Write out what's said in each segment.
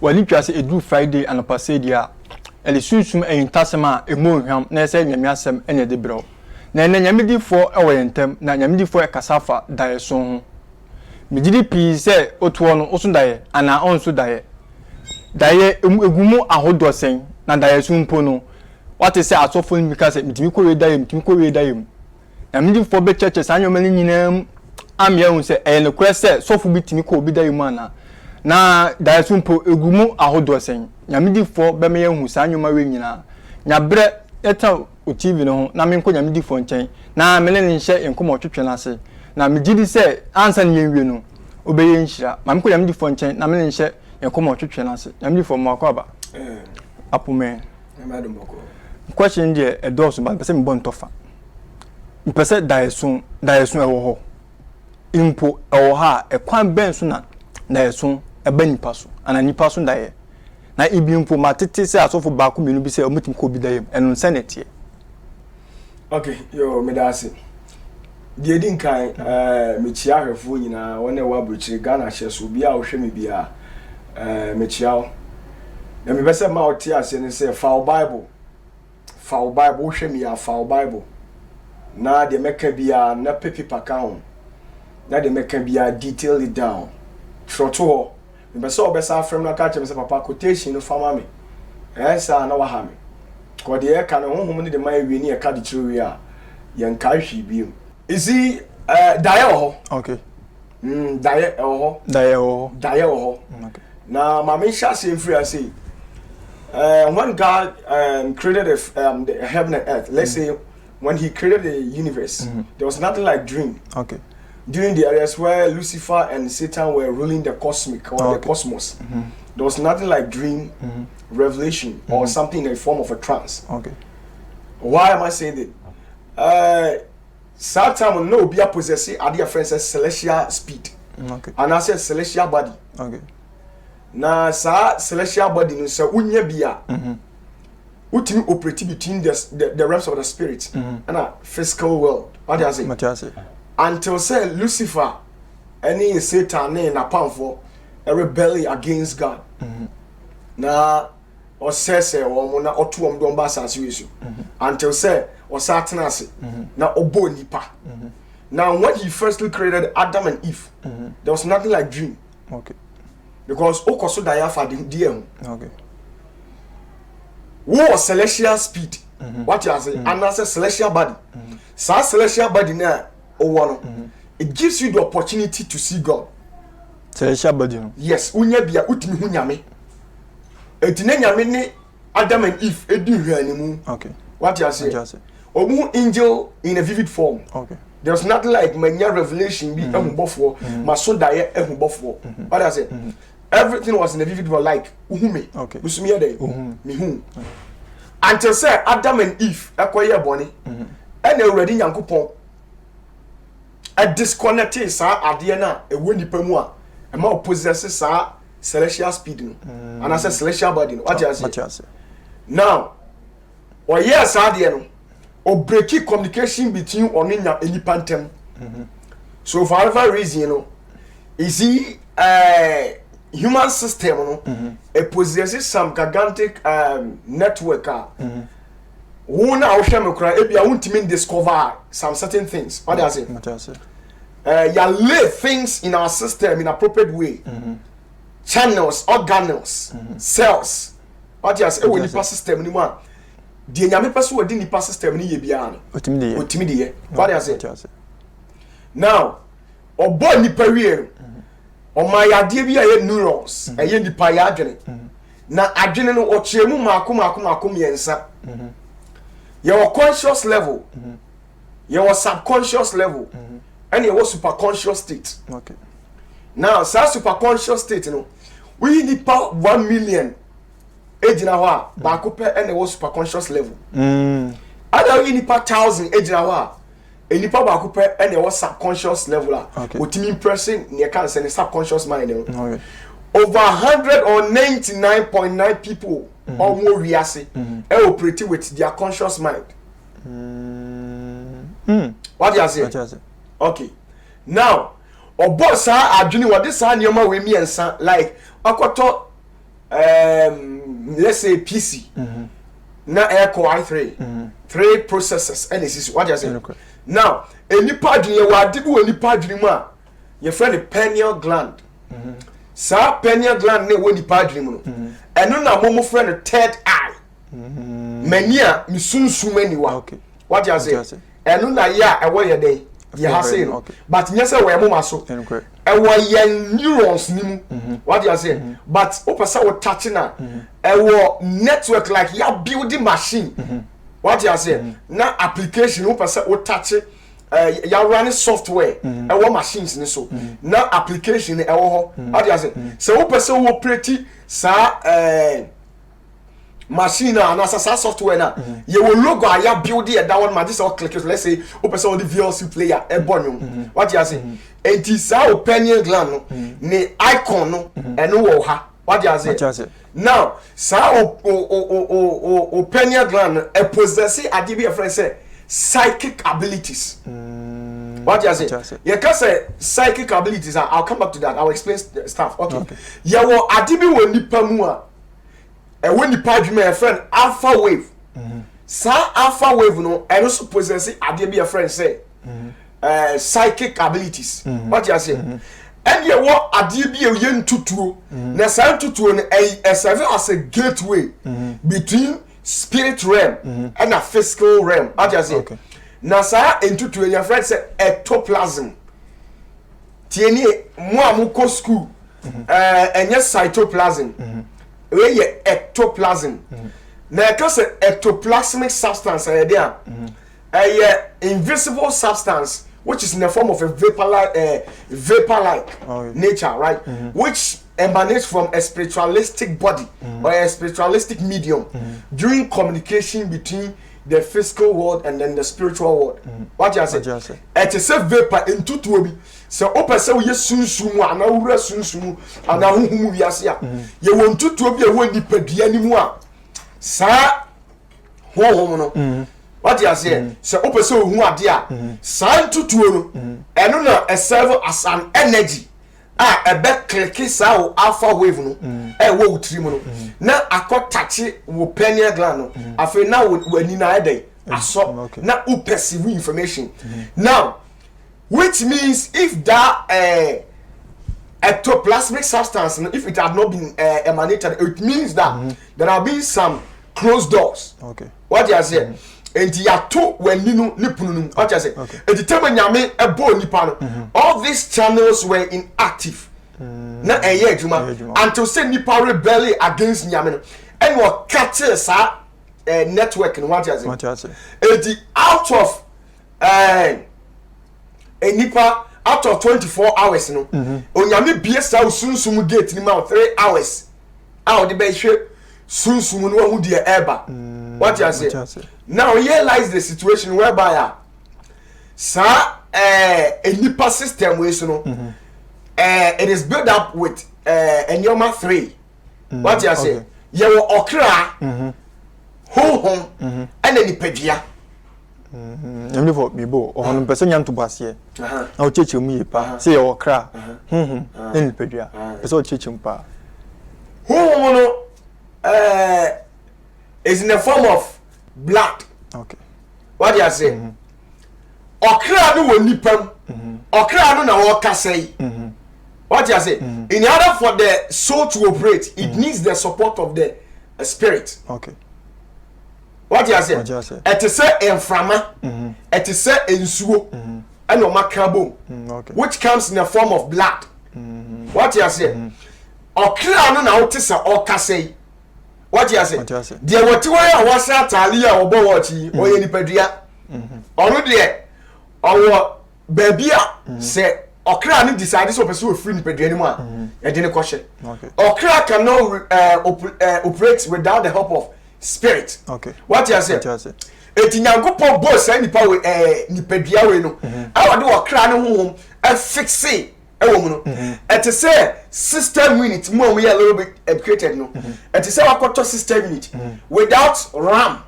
Wali twase edu Friday and passe dia ele sunsum entasema emonhwam na ese nyamiasem ene de bro na nyamedifo ewentem na nyamedifo ekasafa dae so ho migidi pi se otuo no osun dae ana onso dae egumu ahodosen na dae so mpo no what is say asofo ni because mitimi ko we dae nyamedifo be churches anyomani nyinam amia hu se ene kure se sofo bitimi ko obi dae mu ana na daesumpo egumu ahodosen nyamedifo be me yahu sa anwoma we nyina nyabre eta o TV no ho na me nko nyamedifo nchen na me ne nhye enkomo twetwe na ase na me gidi se ansa ne yenwie no obeye nhira ma me nko nyamedifo nchen na me ne nhye enkomo twetwe na ase nyamedifo mo akwa apume question die edoso ba pese me bon tofa pese daesun ewo ho impo ewo ha ekwan ben so na daesun eba nipa so ana nipa so dae na ibimpo matete se asofo ba ko menu bi se omutim ko bi dae enu senate. Okay, yo medase die din kan me chia hwefo nyina wona wa bruchiri Ghana hye so bia wo hwe me bia me chia na me bese ma oti ase ne se fa Bible wo hwe me ya fa Bible na de meka bia na paper kan na de meka bia detail it down troto me bese obesa frem na ka chem se papa quotation no fama me sa na wa ha me ko de e ka no honhom ne de mai wi ne e ka de chiro wi a ye nka hwi bi isi dae ho okay dae ho okay na ma me sha se free I say when God created the heaven and earth, let's say when he created the universe, there was nothing like dream. Okay. During the areas where Lucifer and Satan were ruling the cosmic or the cosmos, there was nothing like dream, revelation, or something in the form of a trance. Okay. Why am I saying that? Satan no be a possessing idea friends as celestial speed. Okay. And I said celestial body. Okay. Na sa celestial body no say unya bia. Ultimate operate between the realms of the spirit and a physical world. What do I say? Until say Lucifer any Satan na powerful a rebellion against God. Na or say o na otu om do mbasa asiwesu. Until say or Satan ase na obo nipa. Now when he firstly created Adam and Eve, there was nothing like dream. Okay. Because okoso daya fa de okay. War celestial speed. What you say? And that's a celestial body. So celestial body na it gives you the opportunity to see God. Celestial body. Yes, unya bia utimi hu nyame. Etine nyame ne Adam and Eve edu hwanimu. Okay. What you say? Omu angel in a vivid form. Okay. There's nothing like mania revelation be ehubofo, maso daye ehubofo. What I say? Everything was in a vivid form like uhume. Okay. Musumi ade. Mihu. Until say Adam and Eve akoye boni. And already Yankopon a disconnected sa ade na ewo nipa mu a e ma possess sa celestial speed no. And I say celestial body no. What you say? Now, or yes ade no or breaking communication between oninya enipa ntem. So for whatever reason, you know, is he human system, you know, it possesses some gigantic network. Who now shall me cry? If you want to discover some certain things, what does it? You lay things in our system in appropriate way. Channels, organelles, cells. What you say? When you pass system, ni one. The nyame person within the pass system ni ye biya. Otimide. What you say? Now, obo ni period. O my idea bi aye neurons, aye nipa ya adwene. Na adwene no o chemu mako yensa. Your conscious level, your subconscious level, and your superconscious state. Okay. Now, superconscious state, you know, we need 1 million age in our back and your superconscious level. Other we need 1,000 age in our a nipa back and your subconscious level. Okay. What you mean, person near cancer and subconscious mind. Okay. Over 199.9 people or more reasi operate with their conscious mind. What you say? Okay. Now, obo sa adwene what this anyoma we miensa like akoto let's say PC. Na air core i3. 3 processors and this is what you say. Now, enipa adwene wa adibu enipa adwene mu a your friend pineal gland. Sa pineal gland ne woni pa adwene mu no. Eno na momo friend third eye. Mania mi sunsun maniwa. Okay. What you say? Eno na ya ewo ye dey. Ye ha say no. But nyese we moma so. Ewo ye neurons ni mu. What you say? But opesa wo touch na ewo network like ya building machine. What you say? Na application opesa wo touch ya running software ewo machines ni so. Na application ewo ho. What you say? So opesa wo operate sa machine and as a software na you will logo aya build it that one ma this all click let's say opesa all the VLC player e bonum what you say it is our pineal gland no ne icon no eno wo ha what you say now sa o pineal gland e possess ade be a friend say psychic abilities what you say you can say psychic abilities I'll come back to that I'll explain stuff okay ya wo ade bi wo nipa mu a when the page my friend alpha wave sa alpha wave no and also possess ade be a friend say psychic abilities what you say and you what ade be a yen tutuo na sa tutuo no serve as a gateway between spirit realm and a physical realm what you say na sa entutuo your friend say ectoplasm tieni mo amko school enye cytoplasm we ye ectoplasm na because ectoplasmic substance there invisible substance which is in the form of a vapor-like nature right which emanates from a spiritualistic body or a spiritualistic medium during communication between the physical world and then the spiritual world what you say it is a vapor into tuobi so opese we sunsun ana wura sunsun ana huhumu wiase a ye won tutuo bi e won nipadua ni mu a sa hohom no what you say so opese ohu ade a sa tutuo no eno na e serve as an energy a be click sa o alpha wave no e wo utiri mu no na akotache wo pineal gland no afi na wo ani na ede aso na u perceive information now which means if that ectoplasmic substance if it had not been emanated it means that there have been some closed doors what you say and ya to when ninu nipununu what you say e determine nyame ebo nipa no all these channels were inactive na eye adwuma until say nipa rebel against nyame no and what catch sa network no what you say e out of a nipa out of 24 hours no onyame bie sa usunsum gate ni ma 3 hours how the be hwe sunsum no hu de eba what you say now realize the situation whereby sa a nipa system we so no it is built up with enyoma 3 what you say ye wo okra honhom and nipadua Nemni for bibo ohun person nyanto basie na o cheche mu yepa say your kra en pedua person o cheche mpa no is in the form of blood okay what you say okra no woni pam okra no na wo kasai what you say in order for the soul to operate it needs the support of the spirit okay what you say it is enframa it is ensuo and o makabo which comes in the form of blood what you say okra no na otisa okasei what you say there what we are was atali a obo wachi oye nipadua onu de owo babia se okra no decide so person o free nipadua ni mu a e de ne kwhye okra cannot operate without the help of spirit what you say eti nyankopon boss nipa we nipadua we no awade okra no honhom e fixe ewo mu no it is say system unit mo we a little bit educated no it is say wakoto system unit without RAM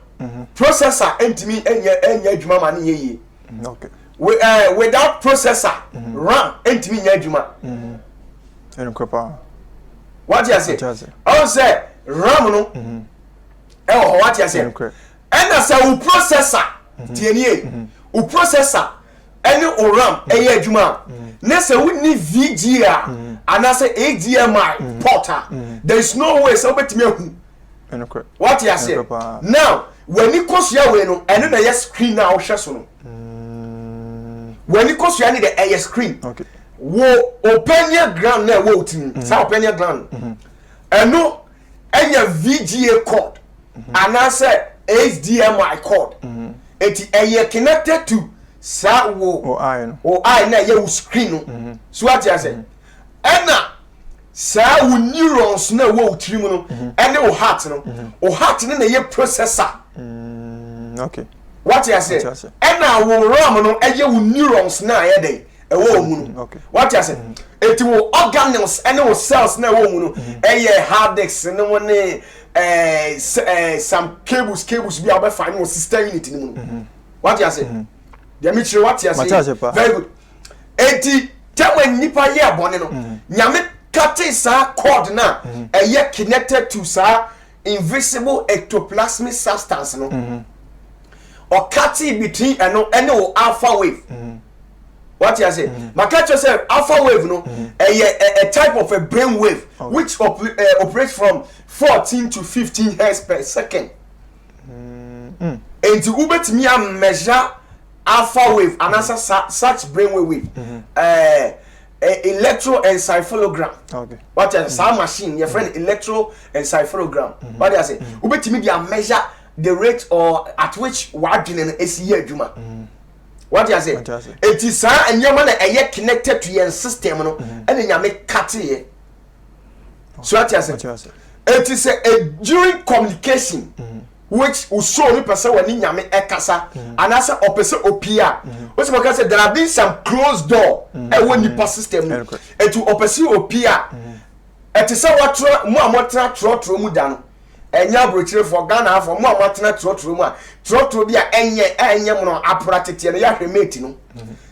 processor entimi enya adwuma ma ne yeye Okay. Without processor RAM entimi nya adwuma eno kropa what you say I say RAM no what you say and as a processor tienie o processor any o RAM eye adwuma na say we need VGA and as a HDMI port there is no way so betimi ahu eno what you say now when you kosia we no eno na yes screen na o hwe so no when you kosia ni the air screen okay wo open your ground na wo tin sa open your ground eno enya VGA cord and as a HDMI cord it aye connected to sa wo I na ye screen no so what you say ena sa wo neurons na wo trim no ene wo heart no na ye processor okay what you say ena wo RAM no eye wo neurons na ye dey e wo mu no okay what you say it wo organelles ene wo cells na wo mu no eye hard disk no wo ne some cables bi aba find wo system unit ni mu no what you say the mitri what you say very good eti tell nipa ye abone no nyame kate sa cord na eye connected to sa invisible ectoplasmic substance no or cutting between and alpha wave. What you say? My catcher said alpha wave no a type of a brain wave which operates from 14 to 15 hertz per second. And to ubet me measure alpha wave and answer such brain wave electroencephalogram. Okay. What you say? Machine your friend electroencephalogram. What you say? Ubet me measure the rate or at which wadwin is here adwuma what you say it is and your man are connected to your system no and nyame cut here so what you say it is a during communication which will show me person when nyame ekasa and as a person opia what you say there have been some closed door e won the system it will person opia it is what mo amotra trotro mu da no enya brochire for Ghana for mo amatena trotro mu a trotro bia enye mo no apora tete no ya hwemeti no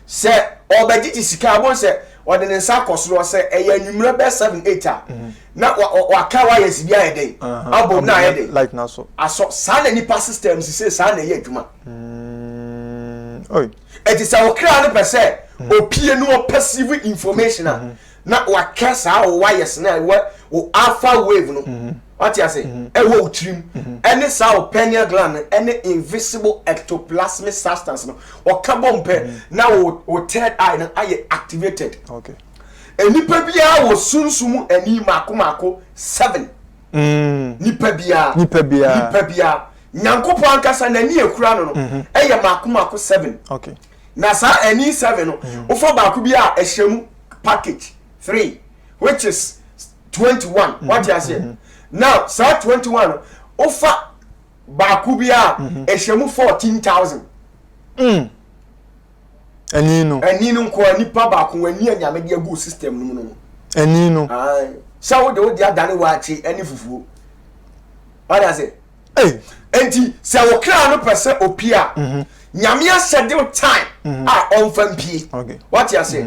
se obagiti sika abon se ode ne nsa kosoro se eya nwumre be 78 na waka wa yes bia yeden abom na yeden like na so aso sa na nipa system se sa na ye adwuma oi eti sa okra no pese opie no perceive information na wakasa o wires na wo alpha wave no what you say e wo trim any sa pineal gland any invisible ectoplasmic substance no o carbon pe na o third eye no aye activated okay enipa bia wo sunsumu ani mako 7 nipa bia nyankopon ankasa na ni ekura no no eye mako 7 okay na sa ani 7 no o fo ba ku bia ehyemu package 3 which is 21 what you say now sa 21 ofa baku bia ehyemu 14,000 anino nko nipa baku wani anyame de agu system no no anino ai sa wo de adane waachi ani fufuo what you say enti se wo kra no pese opia nyame schedule time on fampie okay what you say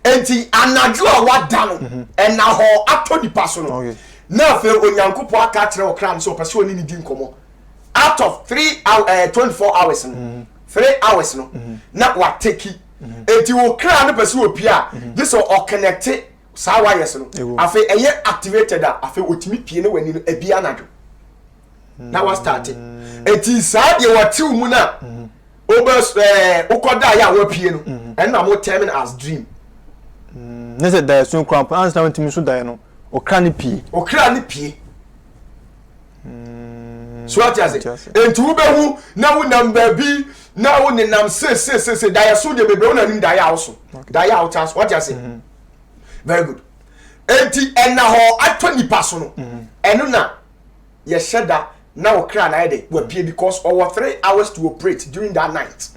enti anadwo a wada no ena ho atoni paso no okay na fe onyankopo aka kire okran so pese oni ni di nkomo out of 24 hours no 3 hours no na wa take enti wo kra no pese opia this o connect sa wires no afi eye activated afi otimi pie ne wani no ebia anadwo na wa start enti sa de watiw mu na obes ukoda ya wa pie no and na mo term as dream nese da so kwamp answer na ntimi so da no okra ne pie so what you say enti wo behu na wo number bi na wo ne nam se da ya so de bebe wona nim da ya also da ya out as what you say very good enti ena ho atoni paso no eno na ye sheda na okra na ide wa pie because over 3 hours to operate during that night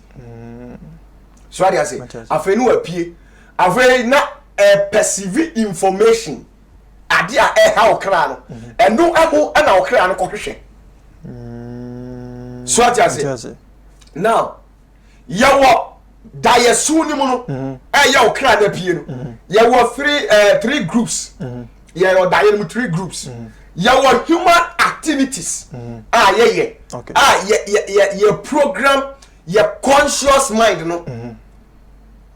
so what you say afenu wa pie afei na perceive information ade a ha okra no eno emo na okra no kohwehwe so what you say now yawo da ye su ni mu no ya okra na pie no ye wo three groups ye o da ye mu 3 groups ye wo human activities ye ye program ye conscious mind no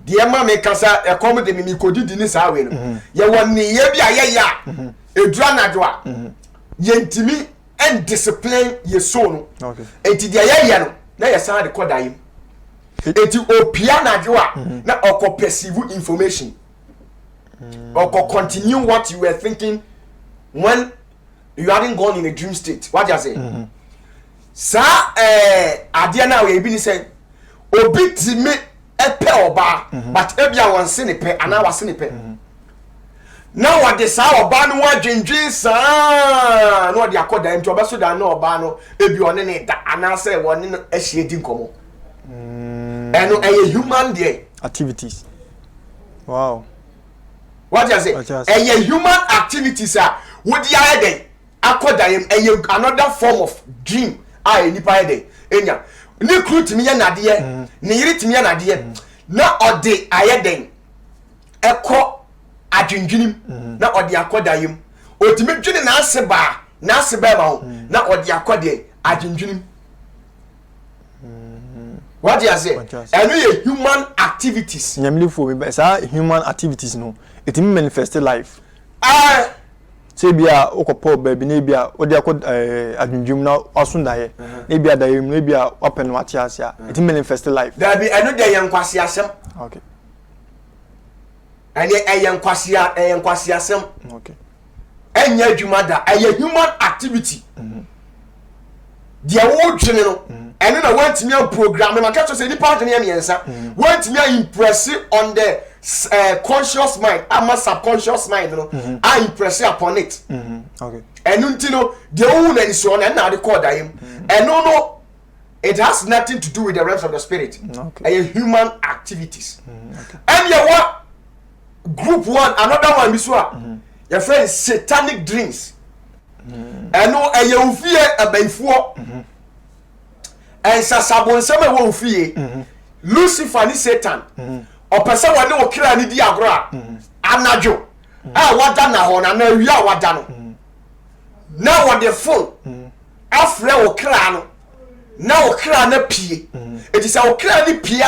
de ma me kasa e kom de mi kodidi ni sa we no ye wo ni ye bia ye ya edura na do a ye ntimi and discipline ye so no enti de ye no na ye san de koda yim enti opia na do a na oko perceive information oko continue what you were thinking when you hadn't gone in a dream state. What you say? Sa ade na we bi ni say obi timi epe oba but ebia won se ne pe ana wa se ne pe na what de sa oba no adwendwen sa no de akoda nti obeso da na oba no ebi one ne da ana say won ne ahie di nkomo eno human there activities. Wow. What you say? Human activities are would you add akoda yem another form of dream nipa ede enya ni crew timi ya nade ni yiri timi ya nade na ode ayeden ekọ adwendwenim na ode akoda yem otimi dwene na aseba ma ho na ode akoda adwendwenim. What do you say? And human activities. Nyamli for me say human activities no it manifest life. Say bia okopo baby na bia odi akọ adwendwum na osunda ye na bia da yem na bia open wate asia it manifest life. There be eno dey yankwase asem. Okay. And yankwase asem. Okay. Enya adwuma da human activity. Dia wo dwene no eno na want me program ma catch say nipa dwene amiensa want me impress on the conscious mind ama subconscious mind no I impress upon it. Okay. Eno ntino the own and so on na record am eno no it has nothing to do with the realms of the spirit. Okay. Human activities. Okay. And you what group 1 another one biso your friend satanic dreams. Eno ofie abaifo en sasabonsem e wo ofie Lucifer ni Satan opese wone okira ni di agro anajo wada na ho na awia wada no na wode phone afre okira no na okira na pie it is okira ni pie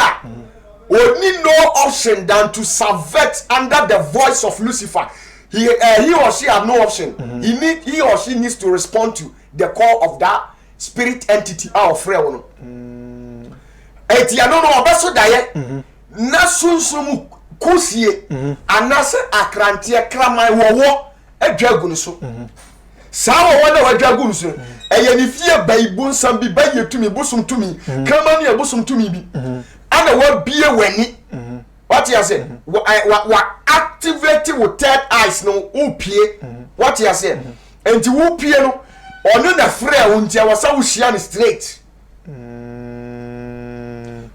oni no option than to subvert under the voice of Lucifer. He or she have no option. He or she needs to respond to the call of that spirit entity our friend no. Etia no obeso daye na sunsumu kusie anase akrantie kraman wowo adwagu no so. Saa wo na wadwagu no so. Eye ni fie baibu nsam bi bayetumi busum tumi kraman ne busum tumi bi. Ana wa bie wani. What you say? What activating with third eyes no upie. What you say? And you upie no ono na frɛ unti awasa ushia ni straight.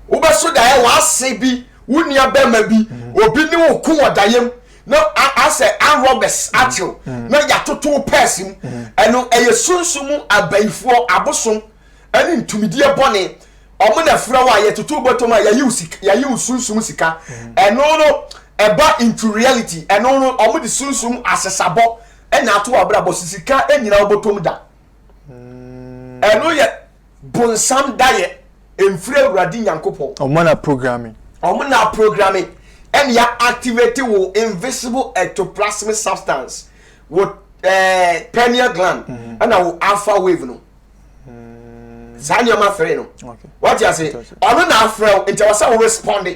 Ubeso da e wa se bi unia bema bi obi ni wo ku odayem no ase an robbers atio na ya toto person eno eye sunsumu abaifo abosom ani ntumidie bone omo na frɛ wa ye toto bottom ya yi sunsumu sika eno no eba into reality eno no omo di sunsum asesabo ena ato abrabo sisika enyina bottom da eno ye bonsam daye emfire uradi nyankopon omo na programming and ya activate wo invisible ectoplasmic substance with pineal gland and wo alpha wave no zanya ma frɛ no. Okay. What you say? Ono na frɛ into wasa respond.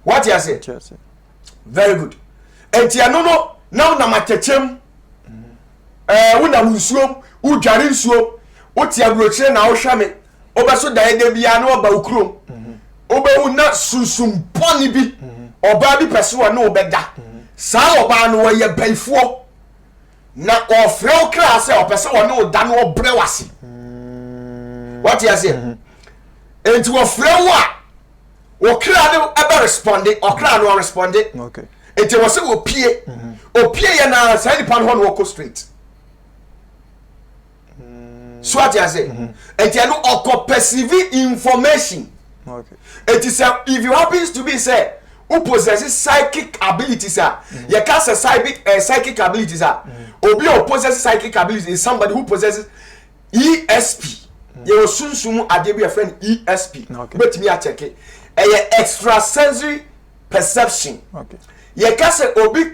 What you say? Very good. Entia no now na matechem una munsuom udware nsuo otia brochire na wohwame obeso daide bia na oba ukrom obewu na susum poni bi oba bi peso na obeda saa oba no ye baifuo na ofre okra se opese wo na oda na obre wase. What you say? Enti ofre wo okra no ebe responding okra no responding. Okay. Enti wo se opie ye na sa ni pan ho no go straight. So what you say? Enti no oko perceive information Okay. It is if you happens to be say who possesses psychic abilities you can say psychic abilities obi who possesses psychic abilities is somebody who possesses ESP. You sunsumu ade be a friend ESP. But me a check it. Extrasensory perception. Okay. You can say obi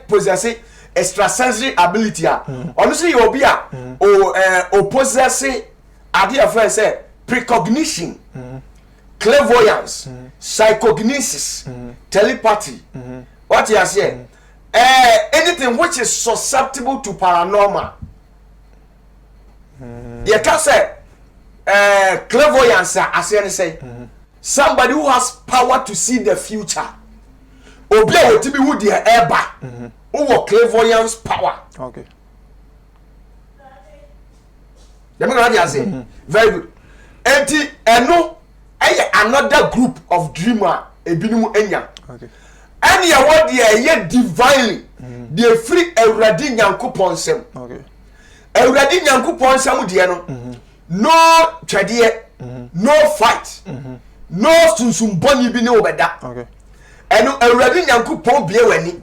possesses extrasensory ability honestly you obi o possesses ade a friend say precognition, clairvoyance, psychokinesis, telepathy. What you are saying? Anything which is susceptible to paranormal. You can say clairvoyance, as you say, somebody who has power to see the future. Obia will be who the eba, who clairvoyance power. Okay. You know what you are saying? Very good. Enti eno another group of dreamer ebinumu enya. Okay. Any what they divinely they free Awurade Nyankopon nsem. Okay. Awurade Nyankopon nsem de no twede no fight no sunsum boni bi ne obeda. Okay. Eno Awurade Nyankopon bie wani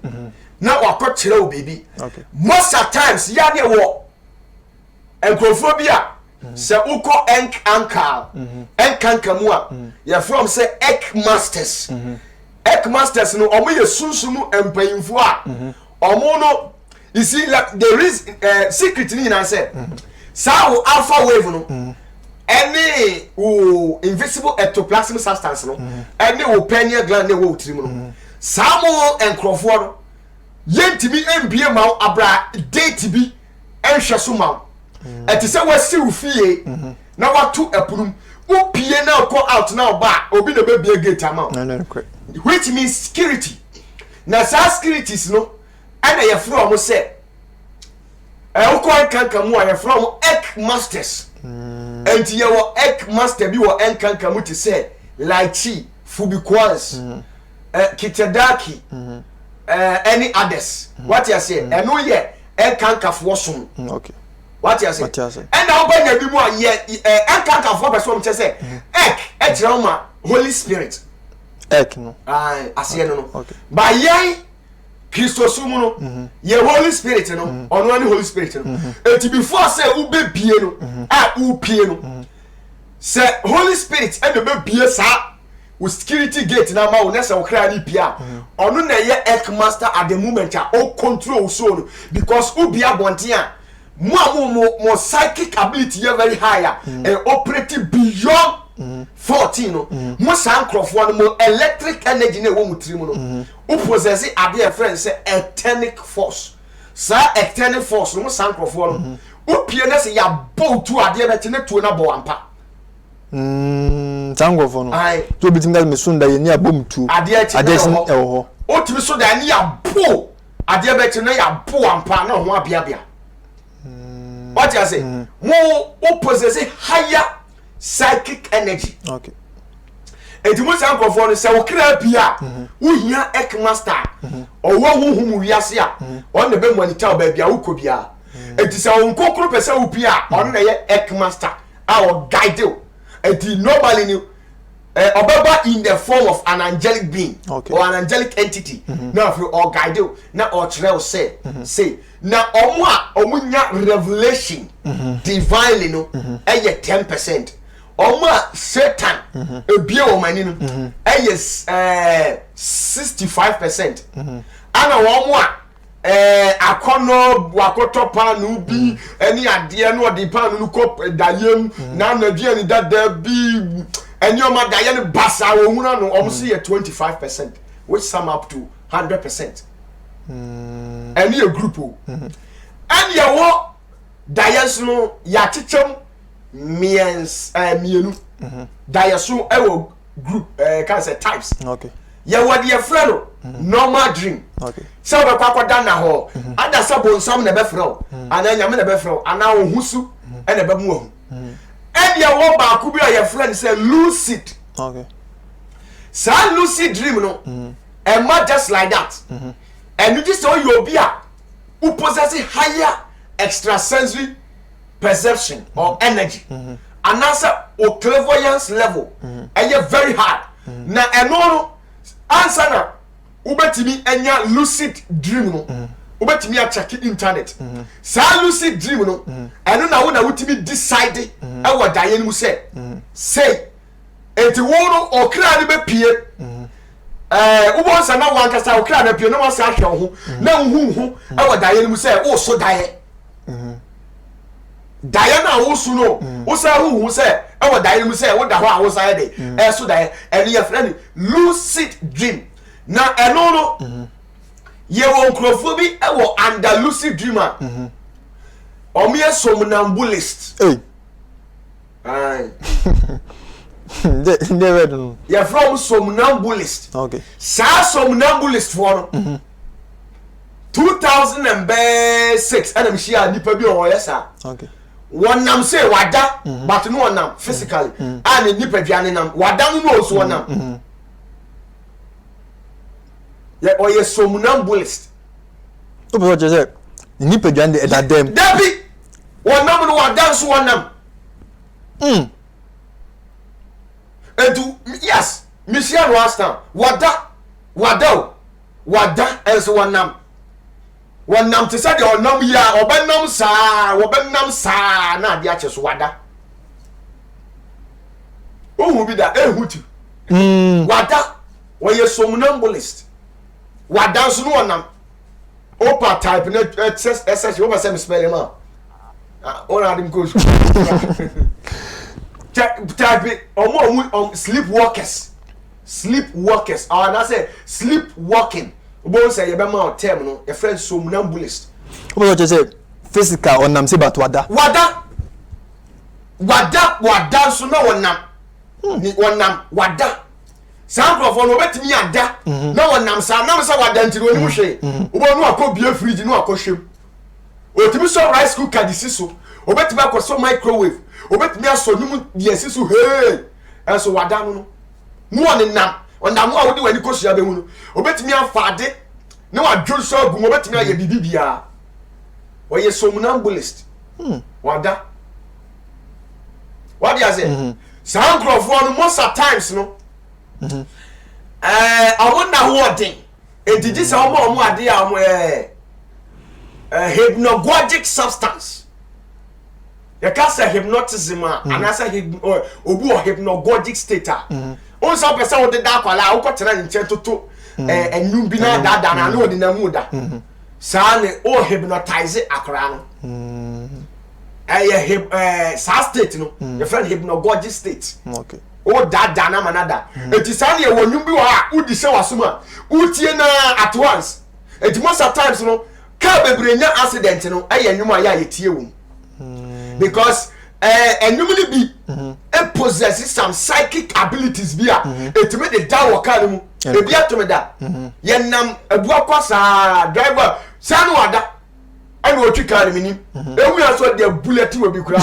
na wakɔkyerɛ wo baby. Okay. Most of times ya ne wo enkrofobia se uko ankle enkankamu ya from say ek masters no omo ye sunsumu empayinfo omo no you see like there is secret ni na say sao alpha wave no any invisible ectoplasmic substance no any pineal gland ne wo tirim no samo enkrofo no yentimi embie maw abra date bi enhwe so maw eti se wasi ufie na watu epunum upie na go out na ba obi na be bie gate ama no which means security na sa securities no ana ye from mo se ukọ kankamu a ye from ek masters enti ye wo ek master bi wo enkankamu ti se laichi fubikwas kitadaki any others what you say eno ye enkankafo som. Okay. What you say? And now when you be more enkankafo person che say ek ejroma Holy Spirit. Ek no. Asiye no. Okay. Ba yen Christosumu no ye Holy Spirit no ono ani Holy Spirit no. Eti before say u be bie no u pie no. Say Holy Spirit and be bie sa with security gate na ma wona say okra ni pia ono na ye ek master at the moment o control so because u bia bonten a mo psychic ability is very higher and operating beyond 14 no mo san crofo no mo electric energy na wo mutiri mo no o possess ade friend say etheric force sa etheric force no mo san crofo no o pie na say ya bow to ade be tene to na bo ampa tangofo no to bitim that me sunda ye ni abom tu ade sin ho o timi so da ni ya bo ade be tene ya bo ampa na ho abia what you say mo possess higher psychic energy. Okay. Enti mo san kofo no se wo kra bia wo hia ek master o wo huhum wiase a on ne be monitor ba bia wo ko bia enti se wo nkokoro pese wo bia on na ye ek master a o guide you enti normally ni obaba in the form of an angelic being. Okay. Or an angelic entity now if you or guide you na or chere say na omo nya revelation divinely no 10%. Omo Satan ebie o mani no 65%. Ana omo akono wakoto panu bi eni ade no odi panu no kop dayem na na dua ni dada bi eni o ma daye ni basa wo huna no omo see 25%, which sum up to 100%. Eni a group o and ya wo daye no ya chichem mienu daye so e wo group can say types. Okay. Ya what your friend normal dream. Okay. So we kwa da na ho ada sabo nsam na be frɛ ana nyame na be frɛ ana ohusu e na be mu ohu e dia wo ba ku bi a your friend say lucid. Okay. So lucid dream no and not just like that and you just so you be a who possess higher extrasensory perception or energy and answer o clairvoyance level ɛyɛ very high na ɛno no answer na wobɛtumi anya lucid dream no wobɛtumi acheck internet saa lucid dream no ɛno na wo na wotumi decide ɛwɔ daeɛ no mu sɛ say enti wo no okra ne bepie wobɔ nsa na wankasa okra na pie na wasa ahwɛ wo ho na nhuhu ɛwɔ daeɛ no mu sɛ wo so daeɛ daeɛ na wo so no wo sa huhu sɛ ɛwɔ daeɛ no mu sɛ wo da hɔ a wo sa yɛ de so daeɛ ɛno yɛ frɛ no lucid dream na ɛno no yɛwɔ nkurɔfoɔ bi ɛwɔ under lucid dream a ɔmo yɛ somnambulist you're from somnambulist. Okay. Sa somnambulist for 2006 and I'm sure nipa bi o yesa. Okay. One nam say wada but no one nam physically and nipa duane nam wada no so one nam. Yeah, or yes somnambulist. Obi what you say? Nipa duane e da dem. Dabi. One nam no wada so one nam. Edu yes, Michelle Rasta, wada as one nam to say the nam ya obenam sa na dia cheso wada. Who be that hutu? Wada or you somnambulist. Wada so no nam. Opa type na SS over some spelling ma. Ona dim go. Type it sleepwalkers and I say sleepwalking obo say you be ma term no your friend somnambulist obo what you say physical or nam say but wada so na wonam wada some of no betimi ada na wonam sa na say wada ntiri oni mu hwe obo no akobie fridge no akohwem otimi so rice cooker disiso obetimi akoso microwave obetimi aso num diesi so hey enso wada no on nam a wodi wani kosia be hu no obetimi afade ne wadwo so agu obetimi aye bibibia oye somnambulist wada what you say some crofo no most of times no I wonder what thing edidi say omo ade am hypnagogic substance. You can say hypnotism and I say obu or hypnagogic state. On some person with the dark wala o tena nche to enum bi na da na no de na mu da. Sa ne o hypnotize akra no. Sa state no. Your friend hypnagogic state. Okay. O da na manada. Eti sa ne wonum bi wa udi se wasoma. Utie na at once. Eti most of times no car bebre nya accident no enum aya yetie wo. Because enumini bi possess some psychic abilities bi it made the down car mu e bi atome da ye nam abu akwasa driver san wada and wo twi car minim ewu aso the bullet we bi kura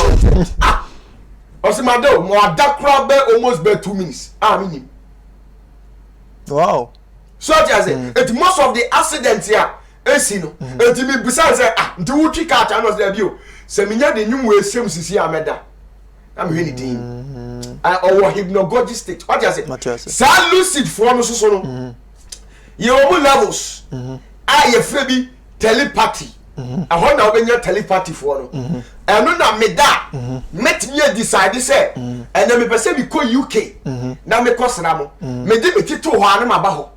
osimado mo ada kura be almost be 2 minutes minim. Wow. So just it most of the accidents here esino it me besides say nti wo twi car tan no say bi o se minya de nyum we sem sisi ameda na me hwe ni din or hypnagogic state what you say sa lucid for no so no ye omu levels ye free bi telepathy ahon na obenya telepathy for no eno na meda met me decide say ena me pese bi ko UK na me kosra mo me de me tito ho anu maba ho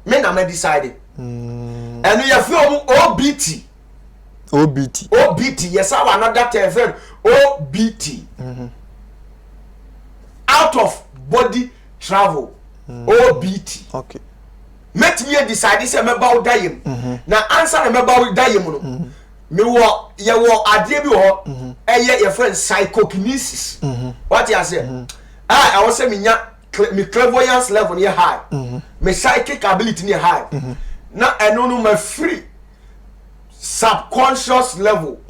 me na me decide eno ye free omu OBT yes I another term OBT out of body travel OBT okay met me decide say me ba udayem na answer me ba udayem no me wo ye wo ade bi ho eye your friend psychokinesis what you say I was say me nya me clairvoyance level near high me psychic ability near high na eno no me free subconscious level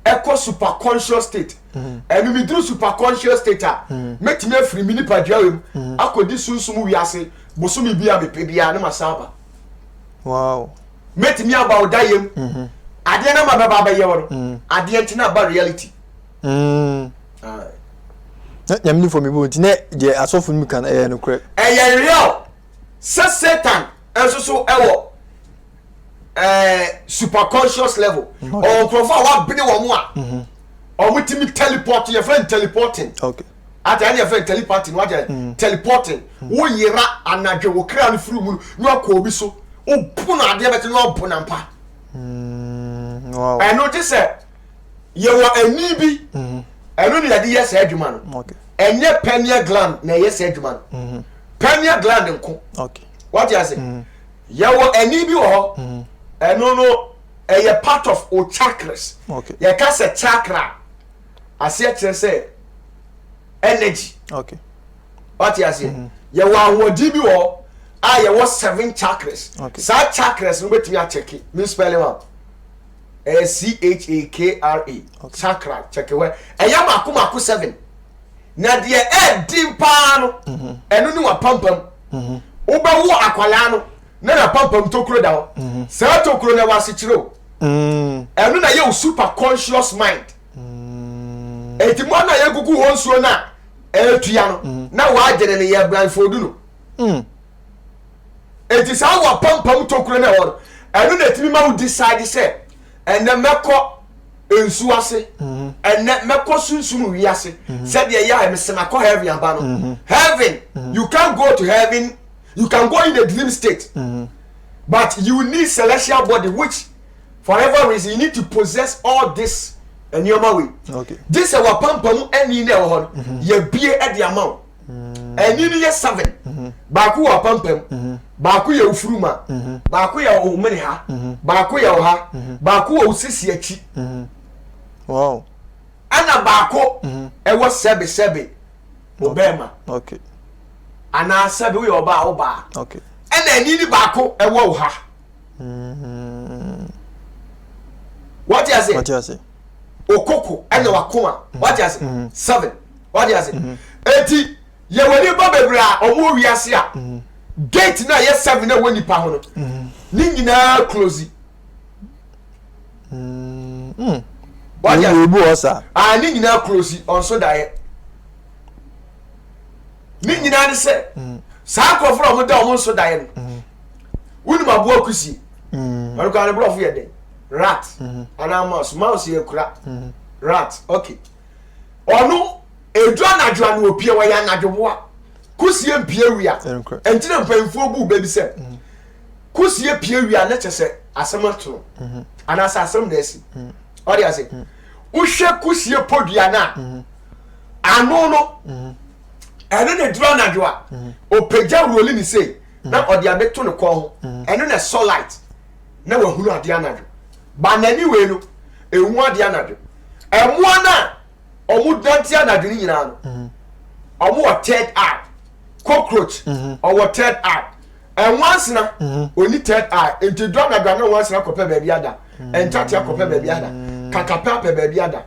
echo superconscious state and we do superconscious state make me free mini padwawem akodi sunsumu wiase bosumi bia bepe bia na masaba. Wow. Make me about dayem ade na mababa ba ye woro ade ntina ba reality nyamni for me bo nti na de asofo mi kan no kre real Satan enso so ewo super conscious level or profile wa bini wo mu a or mutimi teleport your friend teleporting okay at any friend teleporting what teleporting wo yira anadwe wo kra no furu mu no akọ obi so o punu ade beti no punu mpa wow I notice you were ani bi eno ni yade yes adwuma no okay enye pineal gland na yes adwuma no pineal gland nko okay what you say you were ani bi wo eno no a part of o chakras okay you can say chakra as you say energy okay what you say you were bi wo you was 7 chakras okay sa chakras no betimi a check it me spelling am CHAKRA chakra check we eya mako 7 na de dim pa no eno ni wa pampam wo ba wo akwala no na pampam tokuro da ho sa tokuro na wase kiro eno na ye super conscious mind eti mo na ye gugu ho nsuo na etua no na wa agene ne ye branfodu no eti sa wa pampam tokuro na ho eno na timi ma wo decide say ene meko ensu ase ene meko sunsun wi ase said ye ya emsema ko heaven aba no heaven you can't go to heaven you can go in the dream state but you need celestial body which for whatever reason you need to possess all this in your way okay this our pampam eni na ho ye bie e de amount eni ni ye 7 baako wa pampam baako ye ufuruma baako ye omene ha baako ye ha baako wo sisi achi wow ana baako e wo sebe obema okay ana sebe we oba okay ana eni ni baako e wo ha what you say okoko ana wakoma what you say 7 what you say eti ye wani ba bebra omo wiase a gate na ye 7 na wani pa ho no ni nyina close what you bu osa ni nyina close on so dae ni nyina ne se sa ko fro mo da omo so dae no woni mabu akusi wani ka ne bro fu ye den rat ana mouse ye kura rat okay onu edwa na dwa na opie wa ya na dwoboa kusie mpie wia entina mpanfo bu baby se kusie pie wia na chese asemato ana asem na esi odi ase wo hwe kusie podua na ano no eno na dwa na dwa opeja roli ni sei na odi abeto ne ko ho eno na solite na wahunu ade anadwo ba nani we no ehu ade anadwo emua na omu dantia na dwini nyina no omu wa third eye cockroach or what third eye and once na oni third eye enti dwa na dwa once na kope baby ada entati akope baby ada kakapa pe baby ada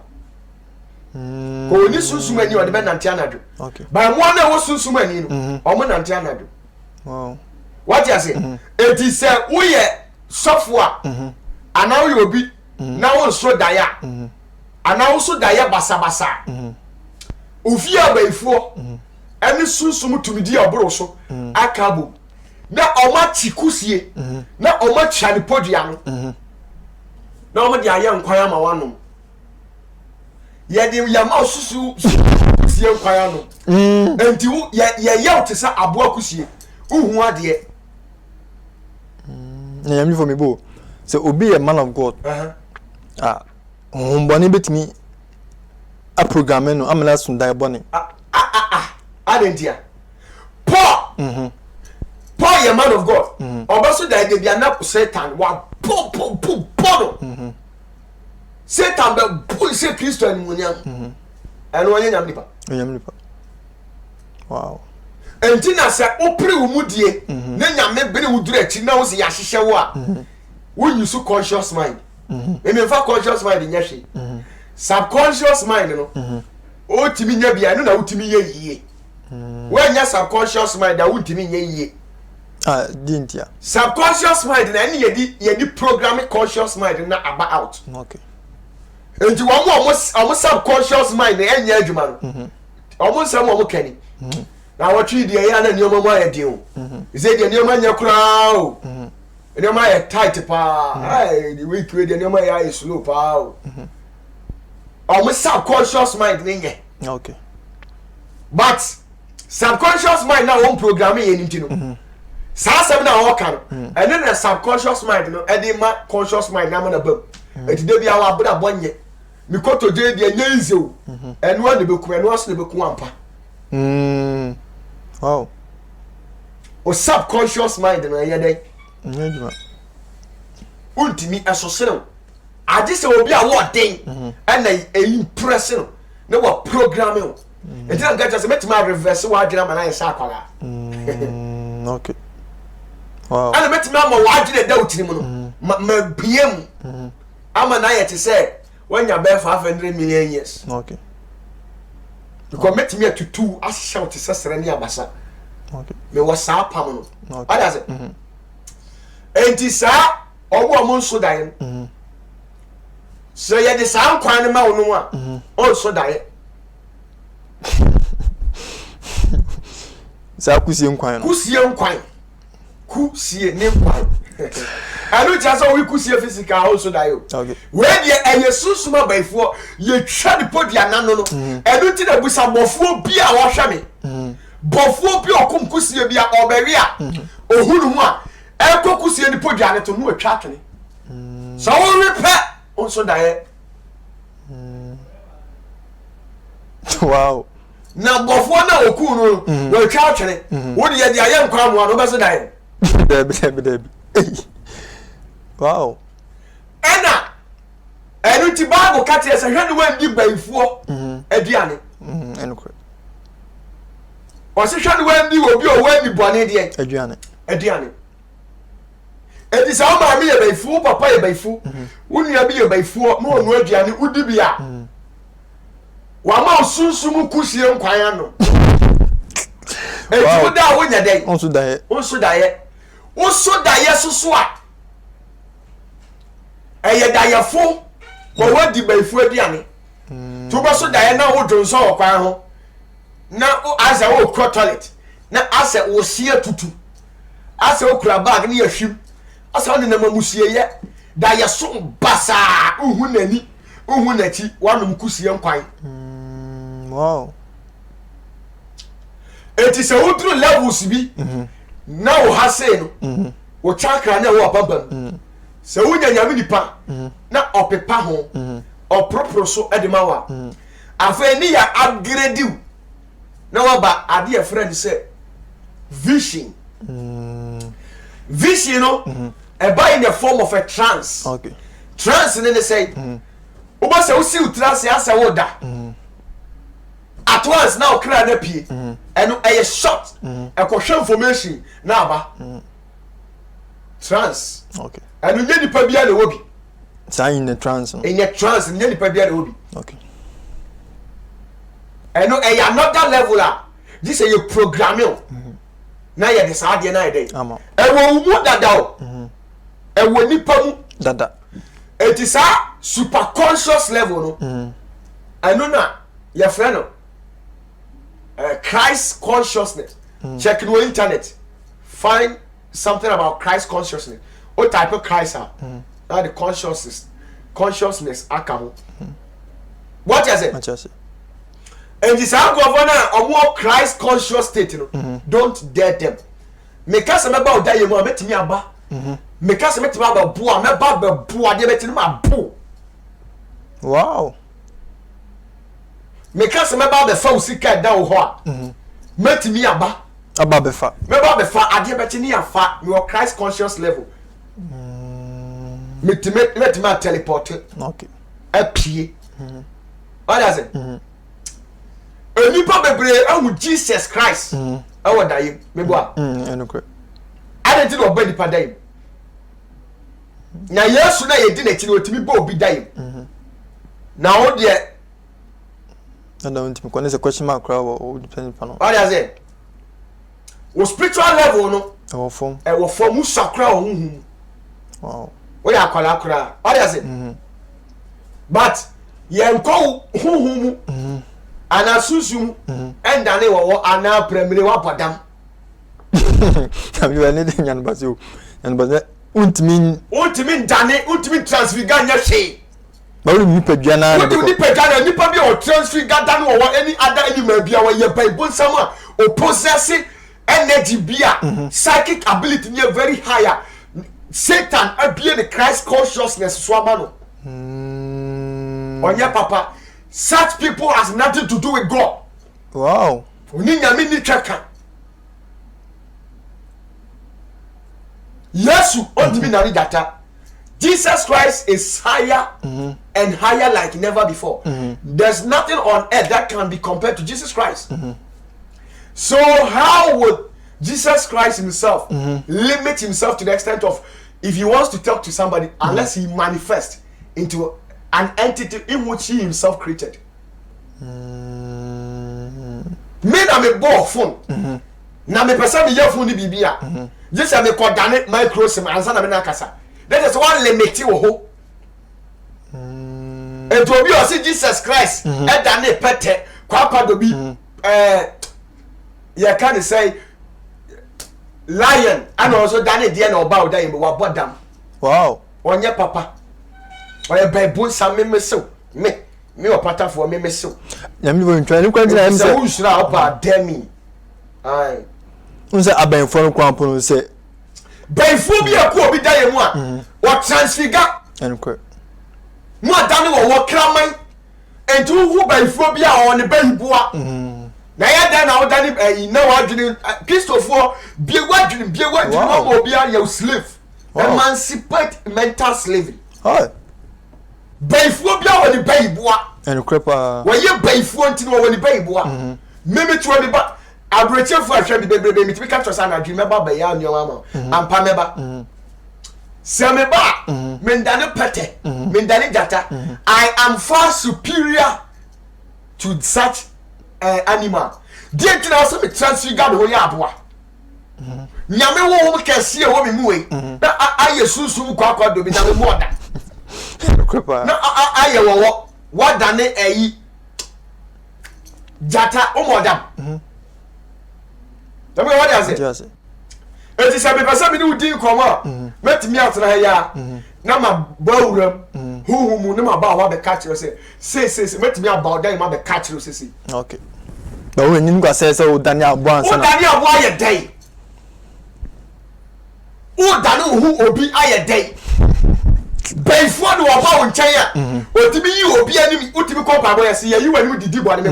ko oni susumani o de be nantia na dwo okay ba mo na wo susumani no omu nantia na dwo wow what you say enti se wo ye sofo ana wo ye obi na wo so daya ana wo so daya basabasa ofi abaifo eni susum tumidi oboro so akabo na oma chikusie na oma chani podua no na oma dia ye nkwaya ma wanom ye de ya ma susu sie nkwaya no enti ye otesa abo akusie uhu ade na yamni for me bo say obi a man of God mboni betimi a programme no amela sundai boni adentia Paul a man of God obaso da de bia na Satan wa no Satan be pull say Christ and munyam eno onye nyam nipa wow entina se opre wo mudie na nyame bene wudura achi na wo se ya hihye wo a wo use conscious mind me fa conscious mind nyahwe subconscious mind no o timi nya bia no na wo timi ye yie when nya subconscious mind da wo timi ye yie dintia subconscious mind na ni yedi programming conscious mind na aba out okay enti wo mo subconscious mind na enya adwuma no omo nsem omo kani na wotwe de ya na nioma mu ayede o ze de nioma nya kura o nioma ya tight pa ai the week we de nioma ya slow pa o omo subconscious mind ne nye okay but subconscious mind na won programming ye ntino sa sem na wo kan and then the subconscious mind no e dey ma conscious mind na na bam eti de bia wa bra bonye mi koto je de nya nze o enu an de beku enu aso de beku ampa wow o subconscious mind no ye dey nyeduma ultimi asosere ade se obi a wo den and e impress no na wo programming eti na gacha se metima reverse wa adwena ma na ye sa kwala okay wow ana metima ma wa adwena da utiri mu no ma biem ama na ye te say wanya be 500 million years okay because metimi atutu ashout te sesere ne abasa okay me was sa pam no okay ada se enti sa owo mo nso dan so ye de sa nkwan ne ma wo no a o so dan sa kusie nkwan no kusie ne nkwan anu chasa we kusie physical also da yo okay we de eye susuma baifo ye twa de podia nano no enu ti na busa bofuo bi a wo hwe me bofuo bi okum kusie bi a obewe a ohunu mu a eko kusie ni podia ne to no atwa twene so wo repe also da ye wow na bofuo na okun no wo atwa twene wo de ye de aye nkwa mu no be so da ye debi wow enu ti bible ka tie se hwe ne wan di baifo aduane enukwe o se hwe ne wan di obi o wan di bone de aduane edi sa ma me ye baifo papa ye baifo wunua bi ye baifo no onu aduane udi bia wa ma sunsumu kusie nkwan ano eti da wo nya den onso da ye soso a eye da ye fo wo wadi baifo aduane to ba so da ye na wo dwonso okwan ho na asa wo kro toilet na asa wo sie tutu asa wo kura bag ne yahwim asa wo ne mamusie ye da ye so basa uhu nani uhu nachi wanum kusie nkwan wow eti se wo dru levels bi na wo ha sei no wo chakra na wo ababam se wo nyanyame nipa na opepa ho opropro so edema wa afa ni ya upgrade you na wa ba ade a friend say vision vision no e buy in the form of a trance okay trance ne say wo ba se wo si trance asa wo da at once now clear na pie eno a shot e ko hwe information na aba trance okay eno nye nipa bia na wobi say in the trance no in the trance nye nipa bia na wobi okay eno another level a this is your programming na ye de sa de na ye dey ama e wo mu dada o e wo nipa mu dada it is a super conscious level no eno na your friend no Christ consciousness. Check no internet. Find something about Christ consciousness. What type of Christ are? Now the consciousness account. What is it? And this governor or more Christ conscious state, you know. Don't dare them. Make us about that you want met me aba. Make us met me about bua, me baba bua, they met me boo. Wow. Me ka se me ba be fa usika da wo ho a metimi aba be fa me ba be fa ade be tini afa me o Christ conscious level metimi teleport okay apie what does it eni pa bebre awu Jesus Christ awu daye me bo a enukwe ade ti do ba ni pa daye na Yesu na ye di na chiri otimi ba obi daye na wo de and don't think a question mark or depending on what does it? O spiritual level no. Our form. E wo form usakra ohun. Wow. We are what does it? But ye nko huhu mu. ana susum endane wo ana premiere wa podam am you any thing yan basio yan baze untimi ndane untimi transfigure nya hwe ba wo nipa duana na ko nipa duana nipa bi o transfigure dan wo any other animal bia wo ye Bible sama o possess energy bia psychic ability near very higher Satan abie the Christ consciousness so amano onye papa such people has nothing to do with God. Wow. Oni nyame ni twaka Yesu ontimi na data. Jesus Christ is higher and higher like never before. There's nothing on earth that can be compared to Jesus Christ. So how would Jesus Christ himself limit himself to the extent of if he wants to talk to somebody unless he manifests into an entity in which he himself created? Me na me ball phone. Na me person me phone ni bibia. Just me coordinate micro sim ansa na me na kasa. That is one limit wo ho. And to be o see Jesus Christ e da ne pete kwa pado bi you can say lion and also da ne de na oba oda yim wa bodam. Wow. Onye papa. Oye Bible sam me so me opata for me so. Nyame bo ntwa ni kwanti na say who should opa demi. Ai. Unse abenfo no kwampo no se benfo bi akọ obi da yemu a wo transfigure enkwe mu adane wo kraman enti hu benfo bi a won behiboa na ya da na wo dane na wo adwene Christopher bi wadwene no obi a you slave emancipate mental slavery. Hi. Benfo bi a won behiboa enkwe pa wo ye benfo enti no won behiboa meme tuwa mi ba abreche fu ahwe bi bebrebe mi tibika twa sana adwuma ba ba ya nyo ama ampa meba se me ba me ndane pete me ndane jata I am far superior to such animal die tina also me transfigure ho ya aboa nyame wo kese wo mi muwe na aye sunsun kwa do bi na me moda na aye wo wadane ayi jata o modam Tell me what I say. It is a person who didn't come up. Met me out here. Nama bowram. Who no about what the catcher say. Say, met me about them, the catcher say. Okay. But when you go say so, Daniel Boy, Daniel Boy a day. Oh, Daniel who will be a day. Before you are about China, or to be you will be enemy, what to be called see you and you did what it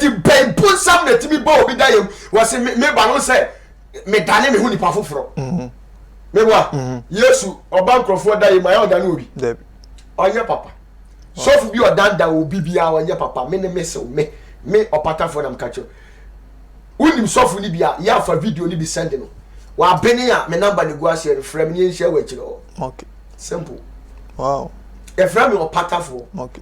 is Ben put some to me bow be dying was me banon say me dane me who ni pafo fro. Me wa Yesu oba nkrofo die my own than obi. Onye papa. So fu bi odan da obi bia onye papa me ne mesew me opata for nam kacho. Unim so fu ni bia ya fa video ni bi send no. Wa beni a me number ni go share frame ni share we chiro. Okay. Simple. Wow. If I'm a patafo. Okay.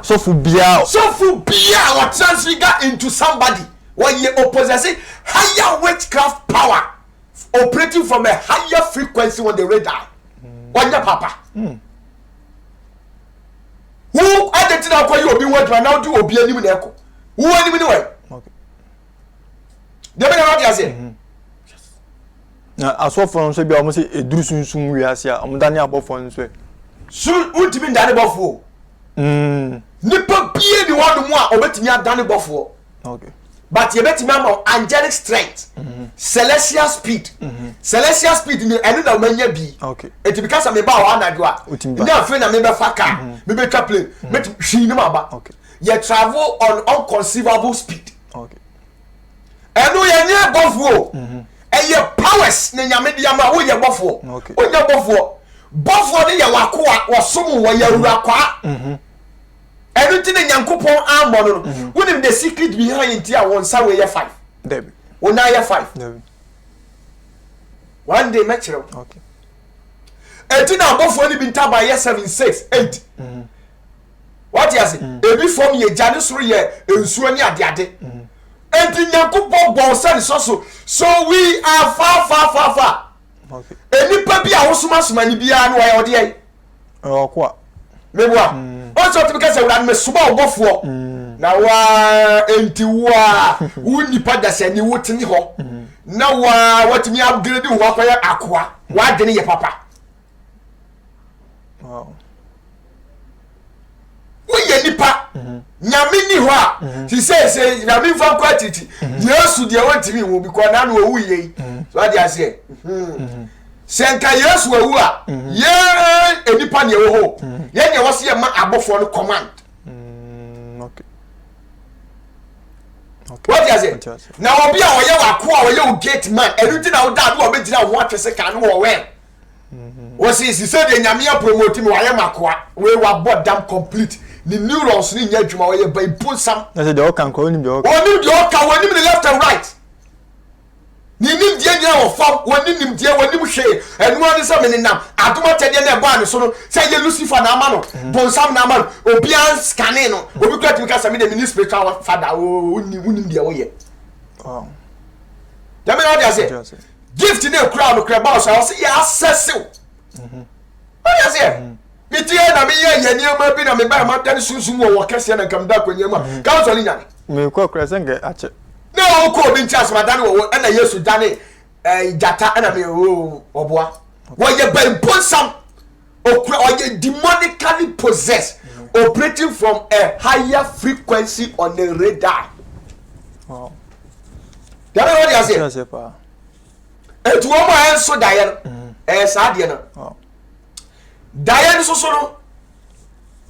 So for bia or transfigure into somebody. When you possess higher witchcraft power operating from a higher frequency on the radar. When your papa. Who added to that for you be what now do or be any echo? Who any way? Okay. The way what you say. Na asofo so bia o mo se eduru sunsun wiase a o dane abofo nso sun ultimi dane bofo nipa bie ni wonu mu a obetimi adane bofo. Okay. But you betimi am angelic strength, celestial speed. Celestial speed ni enu na manya bi. Okay. It because am ba wa anadu a ni afi na me be faka me be twa plane me hwi ni ma ba. Okay. You travel on unconceivable speed. Okay. Enu ye nye bofo eye powers ne nyame dia ma wo ye bofo. Okay. O ye bofo ne ye wakoa wosom wo ye ruakwa. Enu ti ne nyankopon ambo no. Wonim the secret behind it a won sa we ye 5. Debi. Wona ye 5. Debi. One day metro. Okay. Eti na bofo ni bi ntaba ye 7 6 8. What you say? Ebi form ye jane soro ye ensuo ni ade. Enti nyankopon bon say so we are far. Okay. Enipa bi a wosoma soma ni bia na wo ye ode ai. Okwa. Meboa. also to because we me suba obofo na wa enti wa woni pada se ni wotini ho na wa watimi upgrade ho akoya akoa wa de ne ye papa wow we ye nipa nyame ni ho a she say nyame fa kwatiti yesu de wantimi wo because na no wu ye so dey say senka yesu wu a ye enipa ne wo ho ye ne wo se ye ma abofo no command okay what you say na obi a wo ye wako a wo ye o gate man enuti na wo da do obi gina ho atwese kan wo we wo si say de nyame a promote me wo ye makoa we wa bodam complete ni neurons ni nya adwuma wo ye by ponsam na say de o kan ko ni de o onim de o ka wonim the left and right ni nim die nya wo fam wonim die wonim hwe enu ani se me nam adoma tede na eba ne so no say ye Lucifer na ama no ponsam na ama no obi an scanning no obi kwat mi ka say me the ministry spiritual father wonim die wo ye wow ya me na say gift na crowd no crowd so say ya access o ya say bitie na me ye ni ma bi na me ba ma tan sunsun wo kese na kam da kwanya ma ka so ni nyane me ko kresen ache na o ko bi ntia so madan wo na Yesu dane jata na me oboa wo ye ba ponsam o ye demonically possessed operating from a higher frequency on the radar wow ya me what you say yes pa etu o ma enso daye no sa de no wow daye so no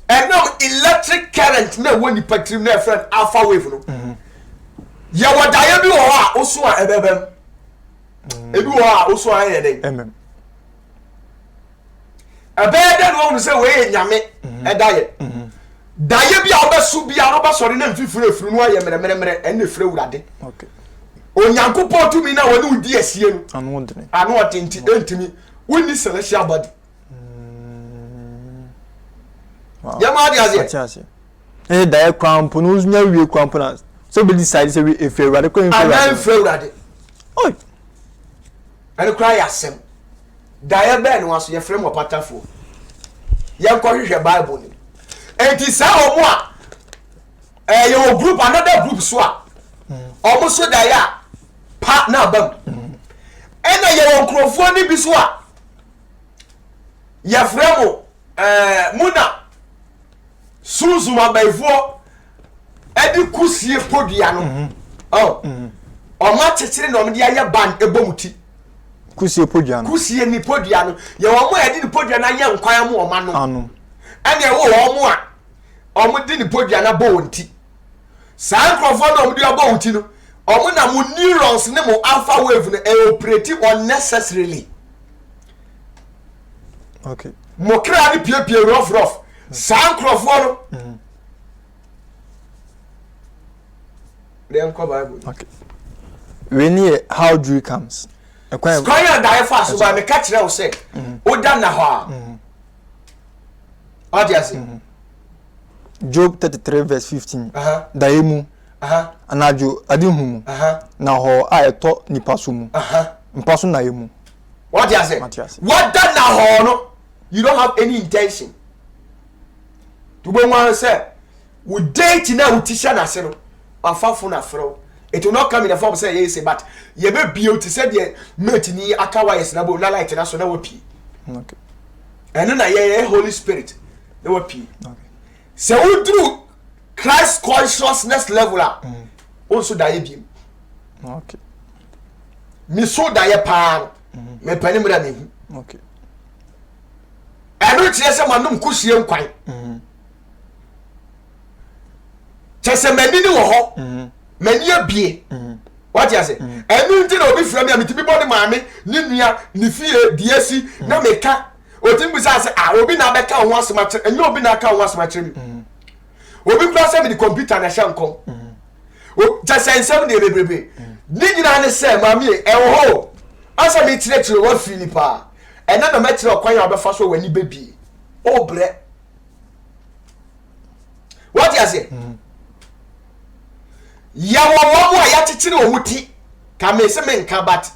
no electric current na woni patrim na friend alpha wave no ya wadaye bi wo a oso a ebebem ebi wo a oso a ye den ebede no say we nyame edaye daye bi a obesu bi a no ba sori na mfifire efuru no aye mere enne fire wurade okay onyankopon tumi na woni udi asie no anu otenti entimi woni celestial body wow yama dia azie daye kwampo no unya wie kwampo na so be decide say we efewrade ko efewrade oi and cry asem daye be no aso ye frame opatafo ye nko hwehwe bible ni enti sa omo a ye group another group so a omo so daye pa na bam ena ye nkrofo ni bi so a ye frame muna suzuma baifo edi kusie podua no oma chechire na omde aye ban ebomuti kusie podua no kusie ni podua no ye omo edi ni podua na ye nkwan mo oma no anu ene wo omo a omo di ni podua na bo wonti san krofo na omde abo wonti no omo na mo neurons ne mo alpha wave no operate unnecessarily okay mo kra ni pie rough san krofo no Bible. Okay. When how dream comes. Squire die fast so me catch you say. O dan na ho. What do you say? Job 33 verse 15. Daemu. Anajo adihum. Na ho a eto nipa so mu. Nipa so na yemu. What do you say? What dan na ho no? You don't have any intention. To go one say, we date na we tisha na se no. Afafo na fro it will not come in the form say yes but ye be beauty say the mate ni akawa yes na bo na light na so na wapi okay eno na ye Holy Spirit na wapi okay so we through Christ consciousness level also da ye bi okay mi so da ye pa me pani mra me okay eno tie say manum kusie nkwan chese mani ni wo ho mani abie what you say enu nti na obi fira mi amitibi body maame ni nua ni fie diesi na meka otimbu say obi na beka ho asema kire enyo obi na ka ho asema kire mi obi kura say me the computer na hye nkom o chese nsem de bebrebe ni nyina ne say maame e wo ho asa mi kire wa filipa ena na ma kire okwan ya obefa so wani bebie o bre what you say ya wo a ya chichire omuti ka me se me nka bat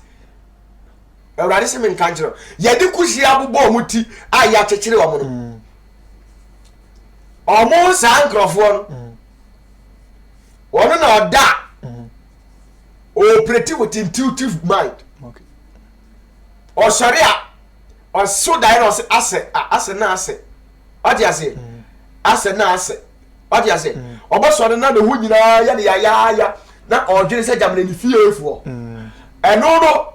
ewrade se me nka njiro ya di kushi abubo omuti a ya chichire wo no omo san crofo no na oda operate with intuitive mind okay o sharia o so die no ase na ase odi ase ase na ase odi ase obo so na hu nyina ya ne ya na odwene se jamne ni fiefo eno no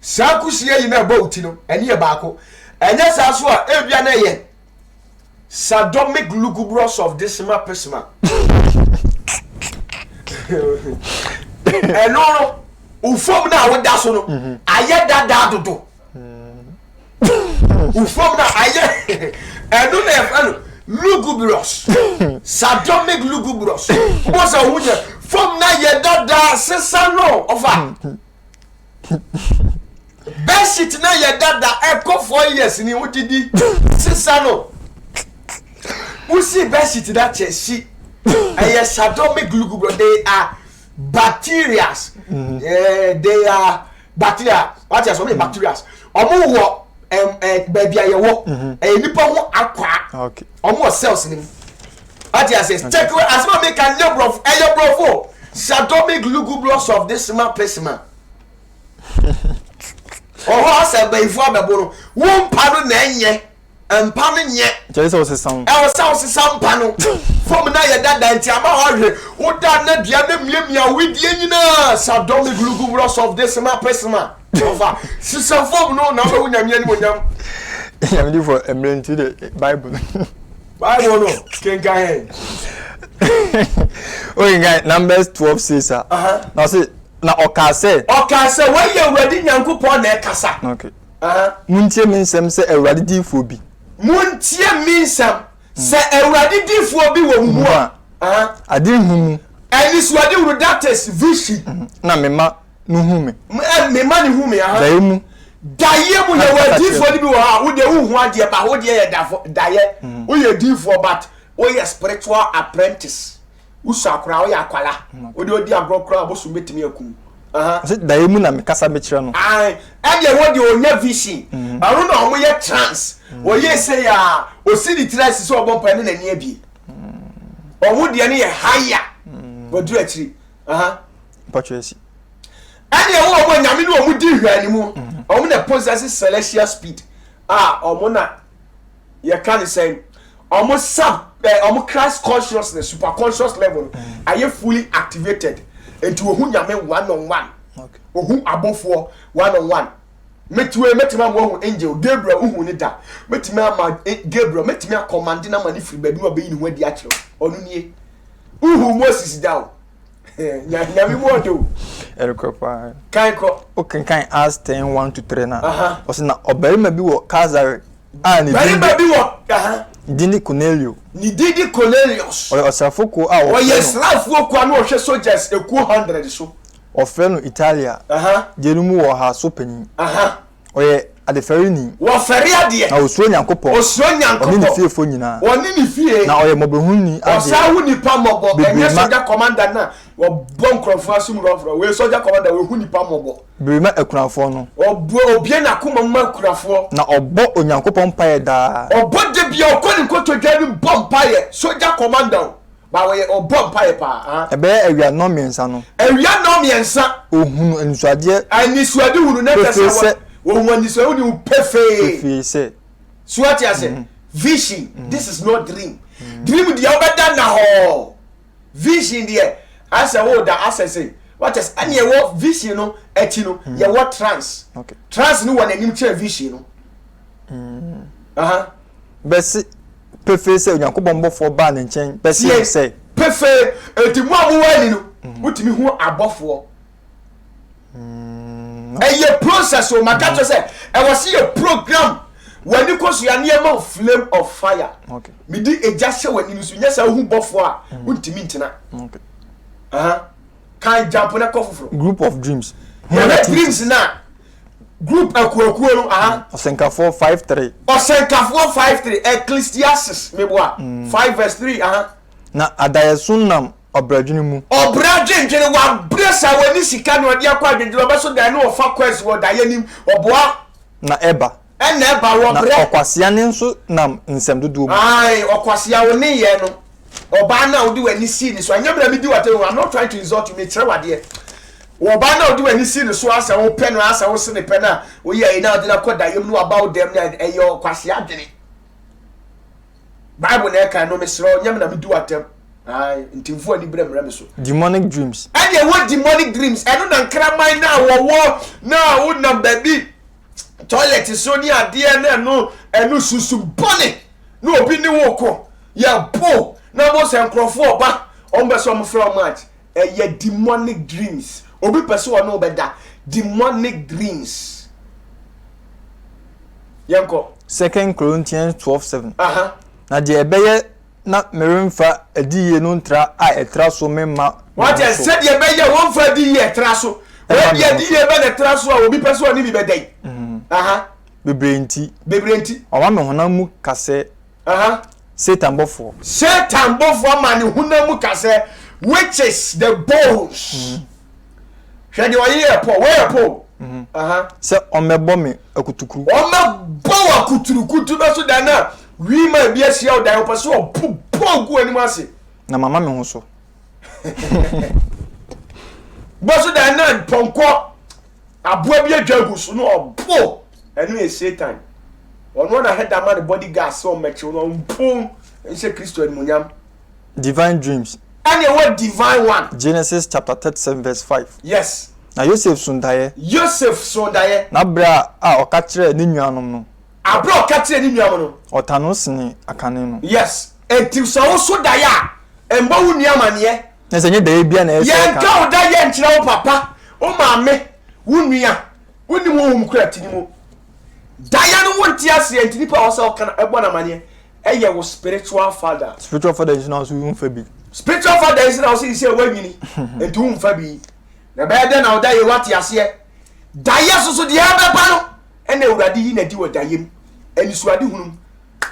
sa kusie yi na bauti no ene ye baako enye sa so a ebia na ye sodomic lugubros of decimal pesima eno no ufom na woda so no aye dada dodo ufom na aye eno na efano lugubros sodomic lugubros bosa hunye fom na ye dada sesa no ofa beshit na ye dada eko 4 years ni wodidi sesa no usi beshit that cheshi aye sodomic lugubros they are bacteria they are bacteria what is some bacteria omo wo baby aye wo nipa ho akwa okay omo cells ni what you say check as ma make an labor of aye brofo sodomic lugubros of decimal pesima oh ase be ifo abebo no wo mpa no na enye mpa no nye just was sound e was sound sampa no from na ye dada nti ama hwe wo da na dia na miamia widie nyina sodomic lugubros of decimal pesima over sister form no na wo nyamia ni monyam I'm looking for a million to the Bible. Bible no kenka hen. Okay, guys, Numbers 12 says now say na oka say when you ready Nyankopon na kasa. okay muntie minsem say Ewurade difo bi muntie minsem say Ewurade difo bi wo mu a ade humu ani suade wuru that is vision na mema no hume mema ni hume daimu daye mu ye wadifo bi wo ha wo de hu ade ba wo de ye daye wo ye difo but wo ye spiritual apprentice usakura wo ya kwala wo de odi agrokura bo so betimi akum say daimu na me kasa be kire no ai e de wo de onya vision aro na omo ye trance wo ye say ya o si di trance so obompa ne na ni abi omo de ne ye higher wo du akiri patresi ade wo omo nyame no omo di hwani mu omo na possess celestial speed omo na ye can say omo omo Christ consciousness super conscious level are you fully activated into ohu nyame one on one okay ohu abofo one on one metima mo angel Gabriel ohu ni da metima ma Gabriel metima command na mani free baby no be ni ho adi akiro onu nie ohu Moses down nyame mo do erikopa kan ko okay kan as 10:1 to 3 na o se na obarima bi wo Kazare ni obarima bi wo dini Cornelio ni didi Cornelius o osafoko o yes lafo ko na o hwe soldiers eku 100 so ofre no Italia jenumu wo ha so pani oye adeferini wo fere ade na osuo Nyankopon oni ni fiefo nyina oni ni fie na oye mobehuni ade osahu ni pa mobo enye soldier commander na wo bon crofo asum rofro we soldier commander we hu ni pa mobo birima akunafo no obie na kuma ma akunafo na obo Onyankopon paye da obo de bia okoni nkoto dwani bom paye soldier commander ba we obom paye pa ebe awia no miensa no awia no miensa ohunu anisuade hunu na pesa wo anisuade ni pefe se so what you say vision this is not dream dream dia obeda na ho vision dia asa wo da asa say what is any wo vision no eti no ye what trance okay trance no wona nim che vision no besi pefe se Onyankopon bofo ba ne nchen besi se pefe eti mu amuwani no utimi hu abofo eye process o makato say e was a program when you cause your near flame of fire okay me di eja hye wani no so nyesa hu bofo a untimi ntina okay kan jump na kofoforo group of dreams dreams na group akuakuo no Osenkafo 5:3 Osenkafo 5:3 Ecclesiastes meboa 5:3 na adayesunam obradwene mu obradwene wa bresa wani sika no de akwa adwene obeso dan no ofa quest wo dayenim oboa na eba wo bre okwasea ne nso nam nsem dodo mu ai okwasea wo ne ye no oba na odi wani see ni so anya bra me di watem I'm not trying to insult you me kire wade oba na odi wani see ni so asa wo pe no asa wo se ne pe na wo ye na odi na koda yem no about them na eyo kwase adwene Bible na kan no me sro nya me na me di watem ai ntimfo ani bra mra me so demonic dreams and ye what demonic dreams eno na nkra man na wo na wo na baby toilet so ni ade na no eno susu bone no obi ni wo ko ya po na bo se nkrofo oba on be so from match ye demonic dreams obi person no beda demonic dreams yanko 2 Corinthians 12:7 na je ebeye na meremfa adiye no ntra a etra so memma what you said ye beye won fa di ye etra so we ye di ye be na etra so a obi person ni bi bedai bebrenti owa me honam mu kase Satan bofo man honam mu kase which is the bones hwe de oye po we po se omebo me akutukuru omebo akuturukutu be so da na wi ma bia sia o da o paso o pu ani ase na mama me ho so boso da na ponko aboa bia dwagu so no obo enu e Satan ono na head man body gas so mechi no mpum ense Kristo animunyam divine dreams and what divine one Genesis chapter 37:5 yes na Joseph sundaye na bra a okakire ni nuanom no abro okakire ni nuanom no otano sini akane no yes enti so sundaye emba wu nuamane na senye daye bia na ese ka ka odaye nkyira wo papa o maame wu nua woni mo hum kura tini mo daye no wonti ase enti nipa wo se okana ebo na mane eye wo spiritual father is now so you fabi spiritual father is now say wanyini enti hum fabi na be de na odaye wati ase daye soso de abeba no ene urade yi na di wodayem eni suade hunum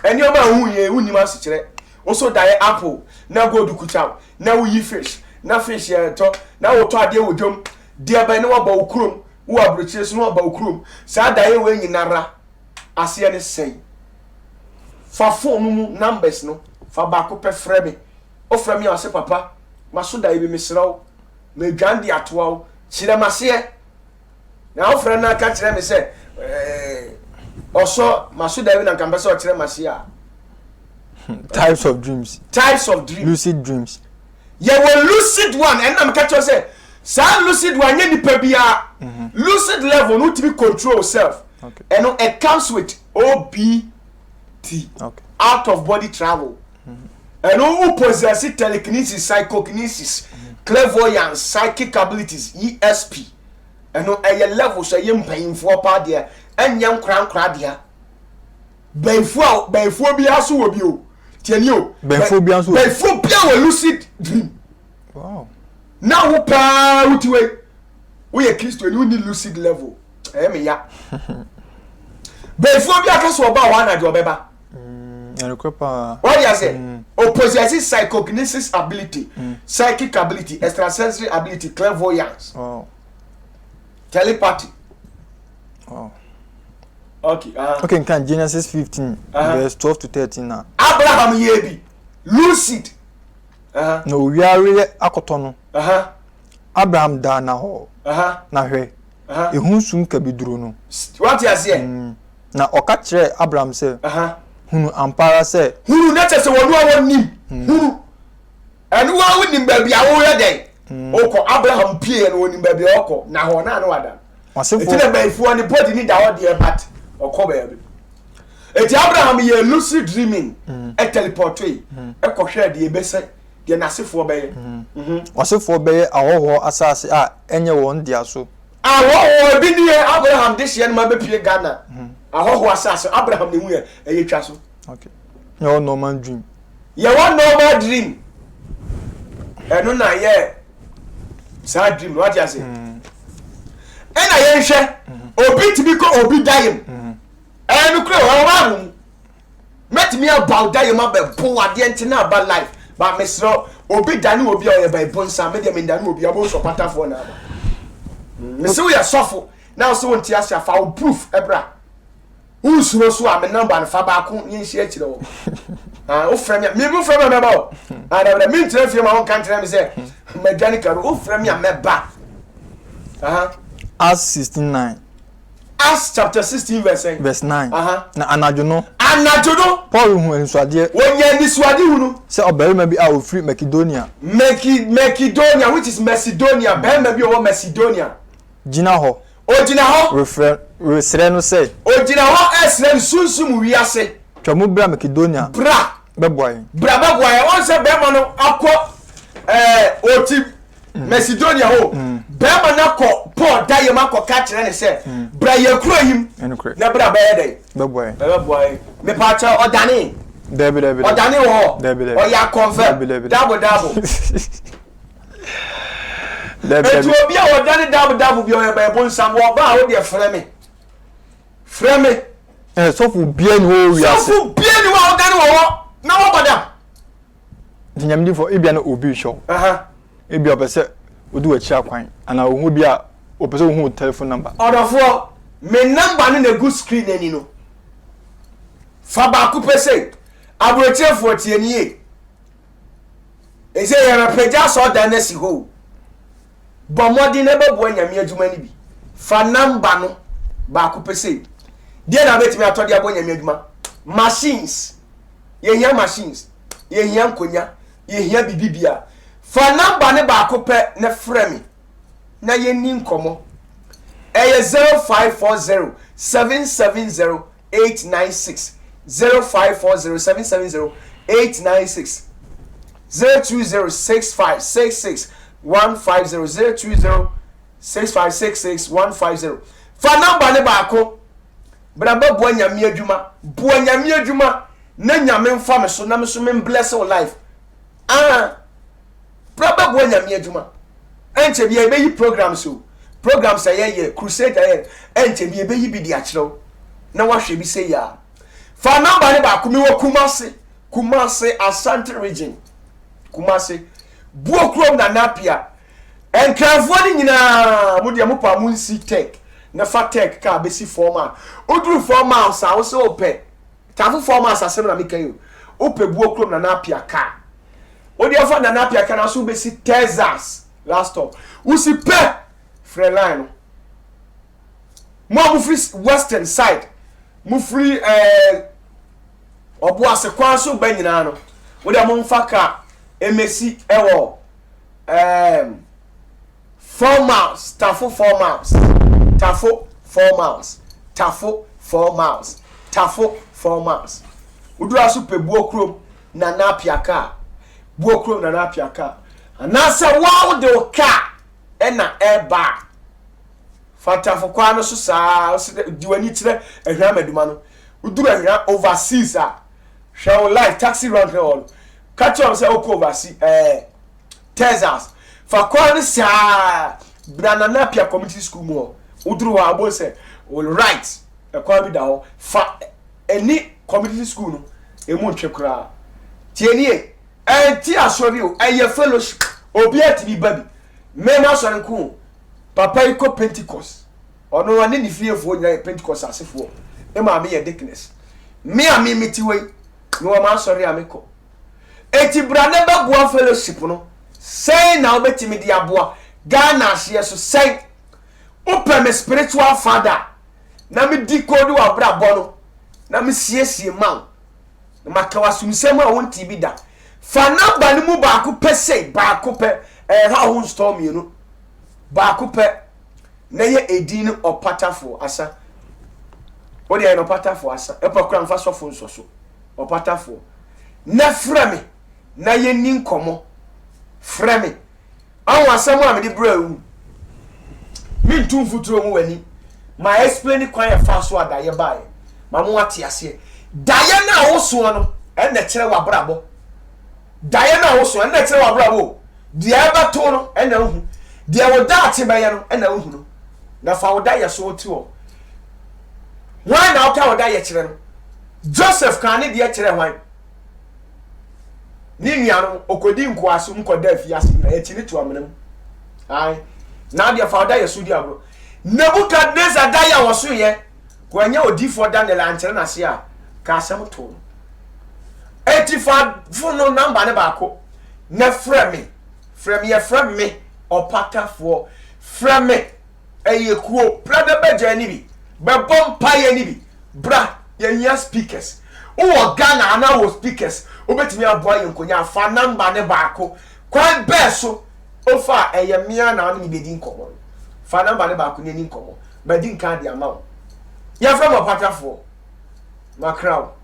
eni o ma hu ye unim ase kire oso daye apple na gold kuchaw na wo yi fish na fish to na wo to ade wodom de aba ne wo ba okrom wo abrochire so wo ba okrom sa daye we nyinara ase ne sei fa phone mu numbers no fa ba ko pe freme o freme ya se papa maso daye be mesrawo me dwande atoa kire mase na o freme na ka kire me se oso maso daye na kan be se o kire mase a types of dreams lucid dreams ye will lucid one and am catch you say sa lucid one ye nipa bia lucid level no to be control self okay and it comes with OBT okay out of body travel and who possess telekinesis psychokinesis clairvoyance psychic abilities ESP and no a level so ye mpanyimfo pa dia enyam kran dia benfo bia so wo bi o tienio benphobia wo lucid dream wow now wo pa utiwe wo ye Kristo ni wo ni lucid level me ya benphobia ka so ba wa na de obeba erekopa what you say o possesses psychokinesis ability psychic ability extrasensory ability clairvoyance wow telepathy wow okay okay can Genesis 15 verse 12 to 13 now Abraham yebi lucid no we are akoto no Abraham da na ho na hwe ehun sum ka biduro no what you say na oka kire Abraham say hunu ampara say hunu na tese wonu awonim hunu enu wa wonim ba bia wo ye den oko Abraham pie no wonim ba bia oko na ho na wada wasefo eti na baifu ani body ni da ho de bat oko ba bi eti Abraham ye lucid dreaming e teleport e kohwe de ebese de nasefo ba ye wasefo ba ye ahoho asase a enye won dia so ahoho bi ni Abraham de hye ma be pie Ghana ahoho asase Abraham ne hu ye twa so okay your normal dream ye one normal dream eno na ye sa dream what you say ena ye hwe obi tibi ko obi dayem enu kure o ma mu met me about dayem aba bo ade ntina aba life ba mesro obi dani obi o ye ba bonsa me de me dani obi abo so patafo na aba me se we sofo now so won ti asia fa proof ebra usuro so am number fa ba ko yin hie kire wo o frɛ me me frɛ me mɛba o ada me ntra fie ma won kan tra me sɛ mechanical o frɛ me mɛba Acts 16:9. Acts chapter 16 verse 9. Na anadwo no Paul hu ensuade wonya nisuade hu no sɛ obarima bi a ofiri Macedonia which is Macedonia barima bi o Macedonia gina ho resrɛ no sɛ ogina ho esrɛ sunsum wiase twamo bra Macedonia bra bɛboae on sɛ barima no akɔ oti Macedonia ho barima na kɔ Paul da yɛ makɔ ka kyerɛ ne sɛ bra yɛ kuro yim na bra bɛyɛ dɛ bɛboae me pa kyɛ ɔdane ɔdane wo ɔyɛ confirm double etu obi a ɔdane double bi ɔyɛ bɛyɛ bonsam wɔ ba a wo de frɛ me sɔfo bia ni wo wiase ɔdane wɔ na wo badam nyamdi fo ebia na obi show ebia pese odu achi akwan ana ohu bi a opese ohu telephone number odofo me number no na good screen ani no fa ba ku pese abrochefo tienie ese yara peja so dan na si ho bomodi na bebo nyame adwuma ni bi fa number no ba ku pese die na betimi atodi abo nyame adwuma machines ye machines ye nkonya ye bibibia fa number ne ba ko pe ne frɛ me na ye ni nkomo eye 0540 770 896 0540 770 896 0206566 150 0206566 150 fa number ne ba ko bra ba bo nyame adwuma na nyame mfa me so na me so me bless your life Proba bo nyame adwuma enche bia be yi programs aye crusade aye enche bia be yi bi di akyerew na wahwe bi say ya fa number ne ba kumi wo Kumasi Asante region Kumasi buokrom na napia enkrafo ni nyina mo de mo pa mo nsi tech na fa tech ka be si formal oduru formal sa wo so ope tafu formal asasem na mekayo ope buokrom na napia ka odi afa na napia kana so be si Texas last stop usi pe freeline mo free western side mo free obo asekwan so ba nyina no odi amomfa ka emesi ewo 4 miles tafo 4 miles tafo 4 miles tafo 4 miles tafo 4 miles udura so pe buokrom na napia ka buokrom na napia ka anasa wow de ka ena eba fatafo kwa no so saa diwani kire ehwa maduma no udura ehwa overseas a show life taxi rank all catch up say oko overseas Texas fa kwa no saa brana napia community school mo uduru wa abo say all right e kwa bi da ho fa any community school no emu ntwekura tienie ti asori o eye fellowship obi ati baby me ma so nko papa iko Pentecost ono wani ni fiefo nya Pentecost asefo e ma me ye dickness me ami mitiwe no ma asori ameko eti brane ba boa fellowship no say na obetimi di aboa Ghana hye so say open me spiritual father na me di kodu wa bra bono na me siesie ma na makawa sumsem a wonti bi da fa number ni mu ba ko pese ba ko pe ha ho storm you ba ko pe na ye edin opatafo asa odi ay no patafo asa e pa kura mfa sofo nsoso opatafo na frame na ye ni nkomo frame awon asem a me di bra wu mi ntum futuro mu wani ma explain kwan ya fa so ada ye bae ma mo ate ase daye na wo so no e na kire wa brabo Diana also and that's our bravo. The ever tono and no. The our darty bayano and no. Now for die so too. Why now can die children? Joseph can it yet wine. Niniano Okodim Kwasum Kodef Yas to a minimum. Aye. Now the father is Sudiabro. Nebuchadnezzar Daya was so ye. When you default down the lantern as ya. Casam told. 85 phone number ne baako na frɛ me opatafo frɛ me eyekuo brada beja ni bi bebom paye ni bi bra ye speakers wo Ghana na wo speakers obetimi aboa yenkonya fa number ne baako kwan beso ofa eyemia na ni bedi nkomo fa number ne baako ni nkomo bedi nka dia ma wo ye frɛ me opatafo makraw